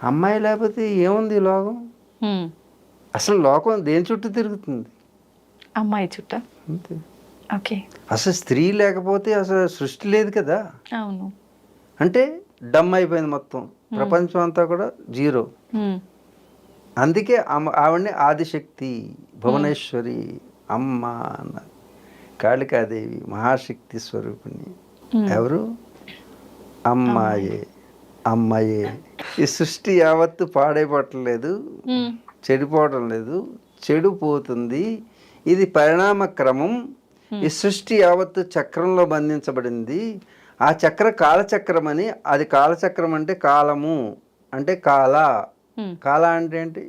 అమ్మాయి లేకపోతే ఏముంది ఈ లోకం? అసలు లోకం దేని చుట్టూ తిరుగుతుంది? అమ్మాయి చుట్టూ. అంతే. ఓకే. అసలు స్త్రీ లేకపోతే అసలు సృష్టి లేదు కదా. అవును. అంటే డమ్ అయిపోయింది మొత్తం, ప్రపంచం అంతా కూడా జీరో. అందుకే ఆవిడని ఆదిశక్తి, భువనేశ్వరి, అమ్మ అన్నారు. కాళికాదేవి మహాశక్తి స్వరూపిణి. ఎవరు? అమ్మాయే. అమ్మాయే. ఈ సృష్టి యావత్తు పాడైపోవట్లేదు, చెడిపోవడం లేదు, చెడిపోతుంది. ఇది పరిణామ క్రమం. ఈ సృష్టి యావత్తు చక్రంలో బంధించబడింది. ఆ చక్ర కాలచక్రం అని. అది కాలచక్రం అంటే కాలము అంటే కాల. కాల అంటే ఏంటి?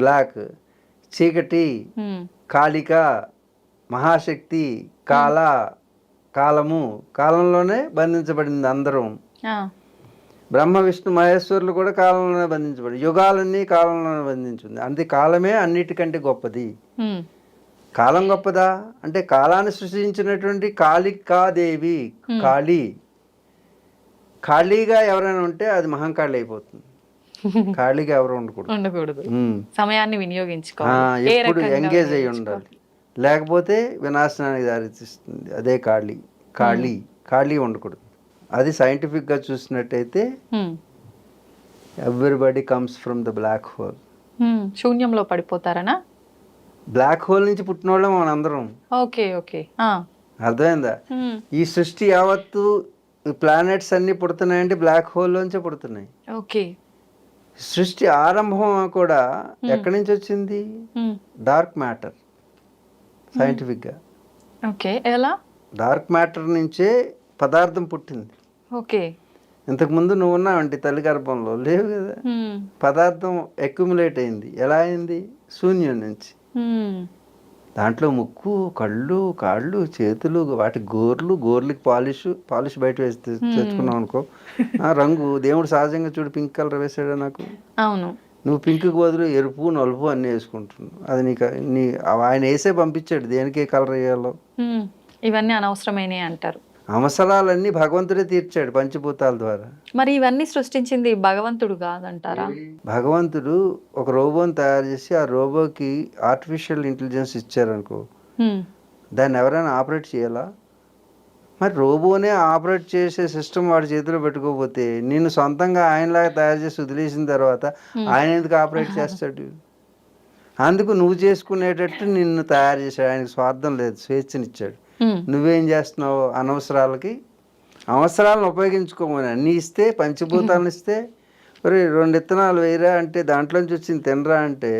బ్లాక్. చీకటి, కాళిక, మహాశక్తి, కాల, కాలము. కాలంలోనే బంధించబడింది అందరం. బ్రహ్మ విష్ణు మహేశ్వరులు కూడా కాలంలోనే బంధించబడి, యుగాలన్నీ కాలంలోనే బంధించింది. అందుకే కాలమే అన్నిటికంటే గొప్పది. కాలం గొప్పదా అంటే కాలాన్ని సృష్టించినటువంటి కాళికాదేవి. ఖాళీగా ఎవరైనా ఉంటే అది మహంకాళి అయిపోతుంది. ఖాళీగా ఎవరు ఉండకూడదు. సమయాన్ని వినియోగించుకోవాలి, ఎప్పుడు ఎంగేజ్ అయి ఉండాలి, లేకపోతే వినాశనానికి దారితీస్తుంది. అదే ఖాళీ ఉండకూడదు. అది సైంటిఫిక్గా చూసినట్టయితే everybody comes from the black hole. శూన్యంలో పడిపోతారనా? బ్లాక్ హోల్ నుంచి పుట్టిన వాళ్ళం మనందరం. ఓకే. అర్థమైందా? ఈ సృష్టి యావత్తు ప్లానెట్స్ అన్ని పుడుతున్నాయంటే బ్లాక్ హోల్ లోంచే పుడుతున్నాయి. ఓకే. సృష్టి ఆరంభం కూడా ఎక్కడి నుంచి వచ్చింది? Dark matter. సైంటిఫిక్గా ఓకే. ఎలా? డార్క్ మ్యాటర్ నుంచే పదార్థం పుట్టింది. ఓకే. ఇంతకుముందు నువ్వు ఉన్నావంటే తల్లి గర్భంలో లేవు కదా. పదార్థం అక్యుములేట్ అయింది. ఎలా అయింది? శూన్యం నుంచి. దాంట్లో ముక్కు, కళ్ళు, కాళ్ళు, చేతులు, వాటి గోర్లకి పాలిష్ బయట వేసి తెచ్చుకున్నాం అనుకో. రంగు దేవుడు సహజంగా చూడు పింక్ కలర్ వేసాడు నాకు. అవును. నువ్వు పింక్కి బదులు ఎరుపు నలుపు అన్నీ వేసుకుంటున్నావు. అది నీ ఆయన వేసే పంపించాడు దేనికి ఏ కలర్ వేయాలో. ఇవన్నీ అనవసరమైనవి అంటారు. అవసరాలన్నీ భగవంతుడే తీర్చాడు పంచభూతాల ద్వారా. మరి ఇవన్నీ సృష్టించింది భగవంతుడు కాదంటారా? భగవంతుడు ఒక రోబోని తయారు చేసి ఆ రోబోకి ఆర్టిఫిషియల్ ఇంటెలిజెన్స్ ఇచ్చారనుకో, దాన్ని ఎవరైనా ఆపరేట్ చేయాలా? మరి రోబోనే ఆపరేట్ చేసే సిస్టమ్ వాడి చేతిలో పెట్టుకోకపోతే నిన్ను సొంతంగా ఆయనలాగా తయారు చేసి వదిలేసిన తర్వాత ఆయన ఎందుకు ఆపరేట్ చేస్తాడు? అందుకు నువ్వు చేసుకునేటట్టు నిన్ను తయారు చేశాడు. ఆయనకు స్వార్థం లేదు, స్వేచ్ఛనిచ్చాడు. నువ్వేం చేస్తున్నావు? అనవసరాలకి అవసరాలను ఉపయోగించుకోమని అన్నీ ఇస్తే, పంచభూతాలను ఇస్తే, మరి 2 విత్తనాలు వేయరా అంటే దాంట్లోంచి వచ్చింది తినరా అంటే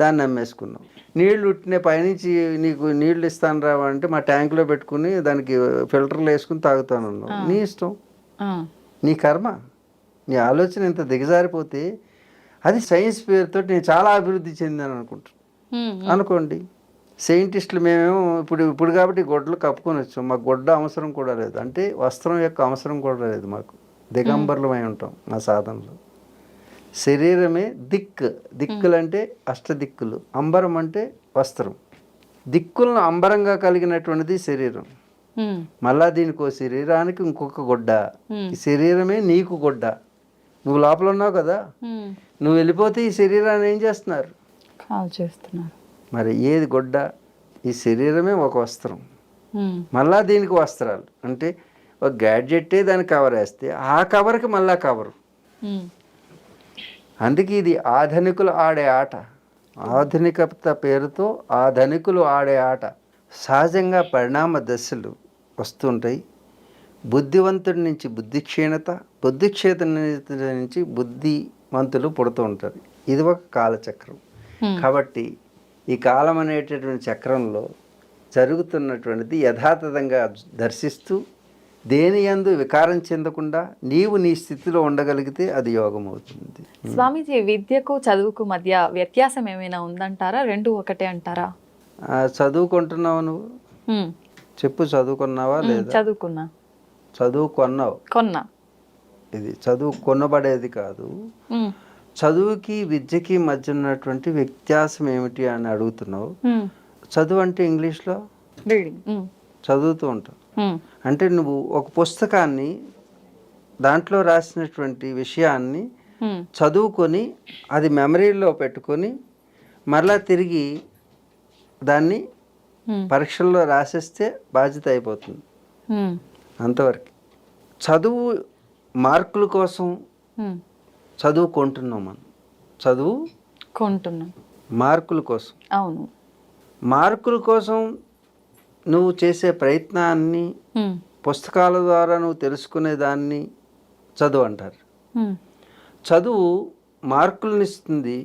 దాన్ని నమ్మేసుకున్నావు. నీళ్లు ఉట్టినే పైనుంచి నీకు నీళ్లు ఇస్తాను రావా అంటే మా ట్యాంకులో పెట్టుకుని దానికి ఫిల్టర్లు వేసుకుని తాగుతాను. నీ ఇష్టం, నీ కర్మ. నీ ఆలోచన ఇంత దిగజారిపోతే అది సైన్స్ పేరుతో నేను చాలా అభివృద్ధి చెందాను అనుకోండి. సైంటిస్టులు మేమేమో ఇప్పుడు కాబట్టి గొడ్డలు కప్పుకొని వచ్చాం. మాకు గొడ్డ అవసరం కూడా లేదు, అంటే వస్త్రం యొక్క అవసరం కూడా లేదు. మాకు దిగంబరులమై ఉంటాం మా సాధనలో. శరీరమే దిక్కులు అంటే అష్టదిక్కులు, అంబరం అంటే వస్త్రం. దిక్కులను అంబరంగా కలిగినటువంటిది శరీరం. మళ్ళా దీనికో శరీరానికి ఇంకొక గొడ్డ. ఈ శరీరమే నీకు గొడ్డ. నువ్వు లోపల ఉన్నావు కదా, నువ్వు వెళ్ళిపోతే ఈ శరీరాన్ని ఏం చేస్తున్నారు? కాల్ చేస్తున్నారు. మరి ఏది గొడ్డ? ఈ శరీరమే ఒక వస్త్రం. మళ్ళా దీనికి వస్త్రాలు అంటే ఒక గ్యాడ్జెట్టే దానికి కవర్ వేస్తే ఆ కవర్కి మళ్ళా కవరు. అందుకే ఇది ఆధునికులు ఆడే ఆట. ఆధునికత పేరుతో ఆధునికులు ఆడే ఆట. సహజంగా పరిణామ దశలు వస్తుంటాయి. బుద్ధివంతుడి నుంచి బుద్ధి క్షీణత, బుద్ధి క్షీణత నుంచి బుద్ధివంతులు పుడుతూ ఉంటారు. ఇది ఒక కాలచక్రం. కాబట్టి ఈ కాలం అనేటటువంటి చక్రంలో జరుగుతున్నటువంటిది యథాతథంగా దర్శిస్తూ దేని యందు వికారం చెందకుండా నీవు నీ స్థితిలో ఉండగలిగితే అది యోగం అవుతుంది. స్వామీజీ, విద్యకు చదువుకు మధ్య వ్యత్యాసం ఏమైనా ఉందంటారా? 2 ఒకటే అంటారా? చదువుకుంటున్నావు నువ్వు చెప్పు, చదువుకున్నావా లేదా? చదువుకున్నా. కొన్నా. ఇది చదువు కొనబడేది కాదు. చదువుకి విద్యకి మధ్య ఉన్నటువంటి వ్యత్యాసం ఏమిటి అని అడుగుతున్నావు. చదువు అంటే ఇంగ్లీష్లో చదువుతూ ఉంటావు. అంటే నువ్వు ఒక పుస్తకాన్ని దాంట్లో రాసినటువంటి విషయాన్ని చదువుకొని అది మెమరీలో పెట్టుకొని మరలా తిరిగి దాన్ని పరీక్షల్లో రాసేస్తే బాధ్యత అయిపోతుంది. అంతవరకు. చదువు మార్కుల కోసం చదువుకుంటున్నాం. మనం చదువుకుంటున్నాం మార్కుల కోసం. అవును. మార్కుల కోసం నువ్వు చేసే ప్రయత్నాన్ని, పుస్తకాల ద్వారా నువ్వు తెలుసుకునే దాన్ని చదువు అంటారు. చదువు మార్కులనిస్తుంది,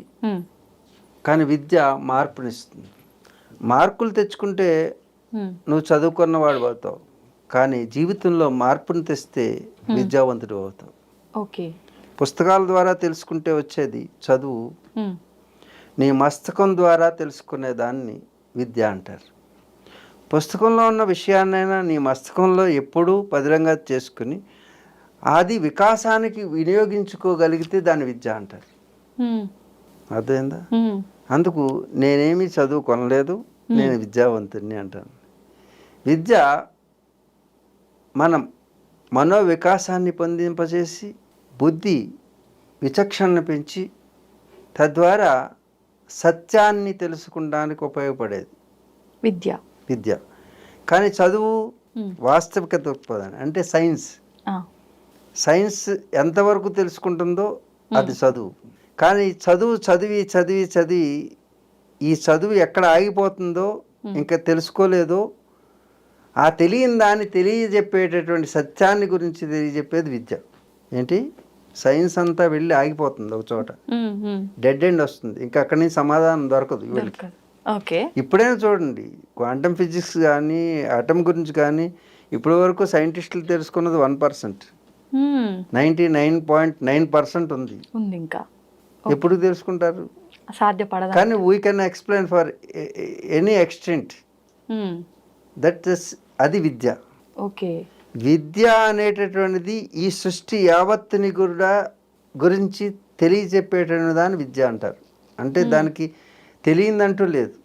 కానీ విద్య మార్పునిస్తుంది. మార్కులు తెచ్చుకుంటే నువ్వు చదువుకున్నవాడు అవుతావు, కానీ జీవితంలో మార్పుని తెస్తే విద్యావంతుడు అవుతావు. ఓకే. పుస్తకాల ద్వారా తెలుసుకుంటే వచ్చేది చదువు. నీ మస్తకం ద్వారా తెలుసుకునే దాన్ని విద్య అంటారు. పుస్తకంలో ఉన్న విషయాన్నైనా నీ మస్తకంలో ఎప్పుడూ పదిలంగా చేసుకుని అది వికాసానికి వినియోగించుకోగలిగితే దాన్ని విద్య అంటారు. అర్థమైందా? అందుకు నేనేమి చదువు కొనలేదు, నేను విద్యావంతుడిని అంటాను. విద్య మనం మనోవికాసాన్ని పొందింపజేసి బుద్ధి విచక్షణను పెంచి తద్వారా సత్యాన్ని తెలుసుకోవడానికి ఉపయోగపడేది విద్య. కానీ చదువు వాస్తవిక దృక్పథం అంటే సైన్స్ ఎంతవరకు తెలుసుకుంటుందో అది చదువు. కానీ చదివి ఈ చదువు ఎక్కడ ఆగిపోతుందో, ఇంకా తెలుసుకోలేదో, ఆ తెలియని దాన్ని తెలియజెప్పేటటువంటి సత్యాన్ని గురించి తెలియజెప్పేది విద్య. ఏంటి? సైన్స్ అంతా వెళ్ళి ఆగిపోతుంది ఒక చోట, డెడ్ ఎండ్ వస్తుంది, ఇంకా అక్కడి నుంచి సమాధానం దొరకదు వీళ్ళకి. ఇప్పుడైనా చూడండి, క్వాంటమ్ ఫిజిక్స్ కానీ ఆటమ్ గురించి కానీ ఇప్పటి వరకు సైంటిస్టులు తెలుసుకున్నది 1%. 99.9% ఉంది ఇంకా. ఎప్పుడు తెలుసుకుంటారు? సాధ్యపడదు. కానీ we can explain for any extent. That is అది విద్య. ఓకే. విద్య అనేటటువంటిది ఈ సృష్టి యావత్తుని కూడా గురించి తెలియచెప్పేటువంటి దాన్ని విద్య అంటారు. అంటే దానికి తెలియందంటూ లేదు.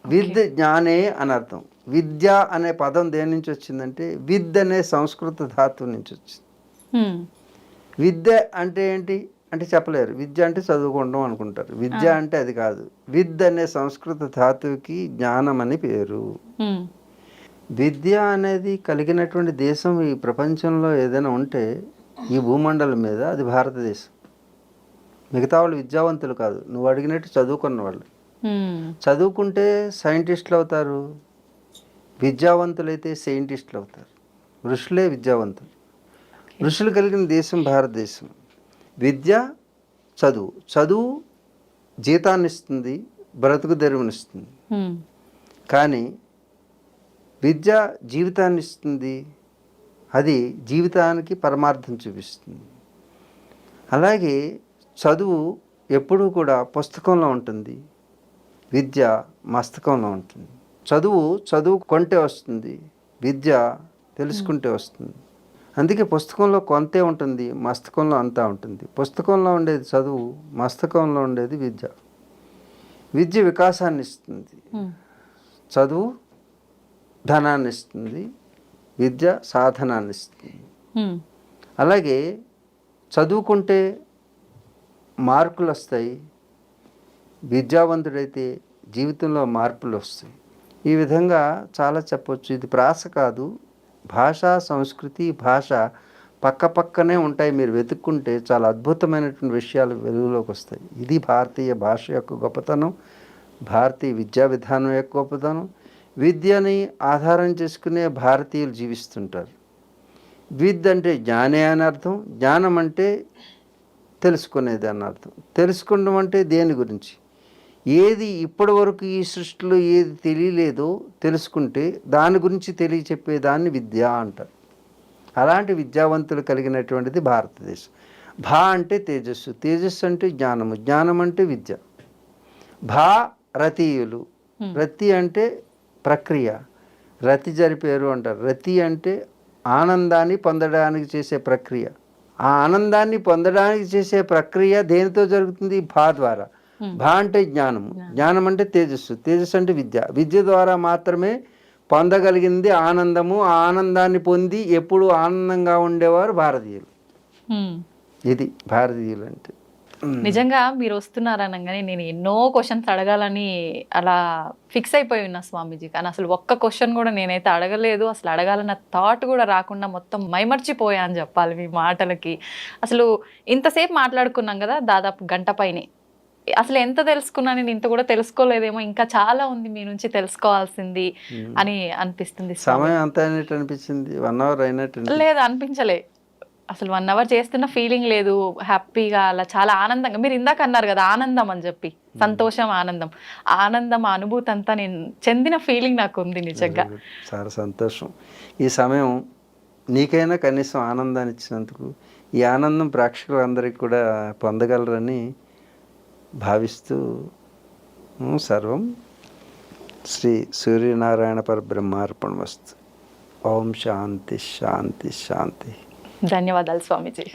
విద్ జ్ఞానే అని అర్థం. విద్య అనే పదం దేని నుంచి వచ్చిందంటే విద్ అనే సంస్కృత ధాతువు నుంచి వచ్చింది. విద్య అంటే ఏంటి అంటే చెప్పలేరు. విద్య అంటే చదువుకోవడం అనుకుంటారు. విద్య అంటే అది కాదు. విద్ అనే సంస్కృత ధాతువుకి జ్ఞానం అని పేరు. విద్య అనేది కలిగినటువంటి దేశం ఈ ప్రపంచంలో ఏదైనా ఉంటే ఈ భూమండలం మీద అది భారతదేశం. మిగతా వాళ్ళు విద్యావంతులు కాదు, నువ్వు అడిగినట్టు చదువుకున్న వాళ్ళు. చదువుకుంటే సైంటిస్టులు అవుతారు, విద్యావంతులైతే సైంటిస్టులు అవుతారు. ఋషులే విద్యావంతులు. ఋషులు కలిగిన దేశం భారతదేశం. విద్య చదువు. చదువు జీతాన్ని ఇస్తుంది, బ్రతుకు తెరువునిస్తుంది. కానీ విద్య జీవితాన్ని ఇస్తుంది, అది జీవితానికి పరమార్థం చూపిస్తుంది. అలాగే చదువు ఎప్పుడూ కూడా పుస్తకంలో ఉంటుంది, విద్య మస్తకంలో ఉంటుంది. చదువు కొంటే వస్తుంది, విద్య తెలుసుకుంటే వస్తుంది. అందుకే పుస్తకంలో కొంతే ఉంటుంది, మస్తకంలో అంతా ఉంటుంది. పుస్తకంలో ఉండేది చదువు, మస్తకంలో ఉండేది విద్య. విద్య వికాసాన్ని ఇస్తుంది, చదువు ధనాన్ని ఇస్తుంది, విద్య సాధనాన్ని ఇస్తుంది. అలాగే చదువుకుంటే మార్కులు వస్తాయి, విద్యావంతుడైతే జీవితంలో మార్పులు వస్తాయి. ఈ విధంగా చాలా చెప్పొచ్చు. ఇది ప్రాస కాదు, భాష, సంస్కృతి, భాష పక్క పక్కనే ఉంటాయి. మీరు వెతుక్కుంటే చాలా అద్భుతమైనటువంటి విషయాలు వెలుగులోకి వస్తాయి. ఇది భారతీయ భాష యొక్క గొప్పతనం, భారతీయ విద్యా విధానం యొక్క గొప్పతనం. విద్యని ఆధారం చేసుకునే భారతీయులు జీవిస్తుంటారు. విద్ అంటే జ్ఞానే అని అర్థం. జ్ఞానం అంటే తెలుసుకునేది అని అర్థం. తెలుసుకోవడం అంటే దేని గురించి? ఏది ఇప్పటి వరకు ఈ సృష్టిలో ఏది తెలియలేదో తెలుసుకుంటే దాని గురించి తెలియచెప్పేదాన్ని విద్య అంటారు. అలాంటి విద్యావంతులు కలిగినటువంటిది భారతదేశం. భా అంటే తేజస్సు, తేజస్సు అంటే జ్ఞానము, జ్ఞానం అంటే విద్య. భా రతీయులు, రతి అంటే ప్రక్రియ, రతి జరిపేరు అంటారు. రతి అంటే ఆనందాన్ని పొందడానికి చేసే ప్రక్రియ. ఆ ఆనందాన్ని పొందడానికి చేసే ప్రక్రియ దేనితో జరుగుతుంది? భా ద్వారా. భా అంటే జ్ఞానము, జ్ఞానం అంటే తేజస్సు, తేజస్సు అంటే విద్య. విద్య ద్వారా మాత్రమే పొందగలిగింది ఆనందము. ఆ ఆనందాన్ని పొంది ఎప్పుడు ఆనందంగా ఉండేవారు భారతీయులు. ఇది భారతీయులు అంటే. నిజంగా మీరు వస్తున్నారనగానే నేను ఎన్నో క్వశ్చన్స్ అడగాలని అలా ఫిక్స్ అయిపోయి ఉన్నా స్వామీజీ. కానీ అసలు ఒక్క క్వశ్చన్ కూడా నేనైతే అడగలేదు. అసలు అడగాలన్న థాట్ కూడా రాకుండా మొత్తం మైమర్చిపోయా అని చెప్పాలి మీ మాటలకి. అసలు ఇంతసేపు మాట్లాడుకున్నాం కదా, దాదాపు గంట పైనే. అసలు ఎంత తెలుసుకున్నా నేను ఇంత కూడా తెలుసుకోలేదేమో, ఇంకా చాలా ఉంది మీ నుంచి తెలుసుకోవాల్సింది అని అనిపిస్తుంది. సమయం అంత అయినట్టు అనిపించింది, 1 hour అయినట్టు లేదు, అనిపించలే. అసలు 1 hour చేస్తున్న ఫీలింగ్ లేదు. హ్యాపీగా అలా చాలా ఆనందంగా, మీరు ఇందాక అన్నారు కదా ఆనందం అని చెప్పి, సంతోషం, ఆనందం, ఆనందం అనుభూతి అంతా నేను చెందిన ఫీలింగ్ నాకు ఉంది నిజంగా. చాలా సంతోషం. ఈ సమయం నీకైనా కనీసం ఆనందాన్ని ఇచ్చినందుకు, ఈ ఆనందం ప్రేక్షకులందరికీ కూడా పొందగలరని భావిస్తూ సర్వం శ్రీ సూర్యనారాయణ పరబ్రహ్మార్పణమస్తు. ఓం శాంతి శాంతి శాంతి. ధన్యవాదాలు స్వామీజీ.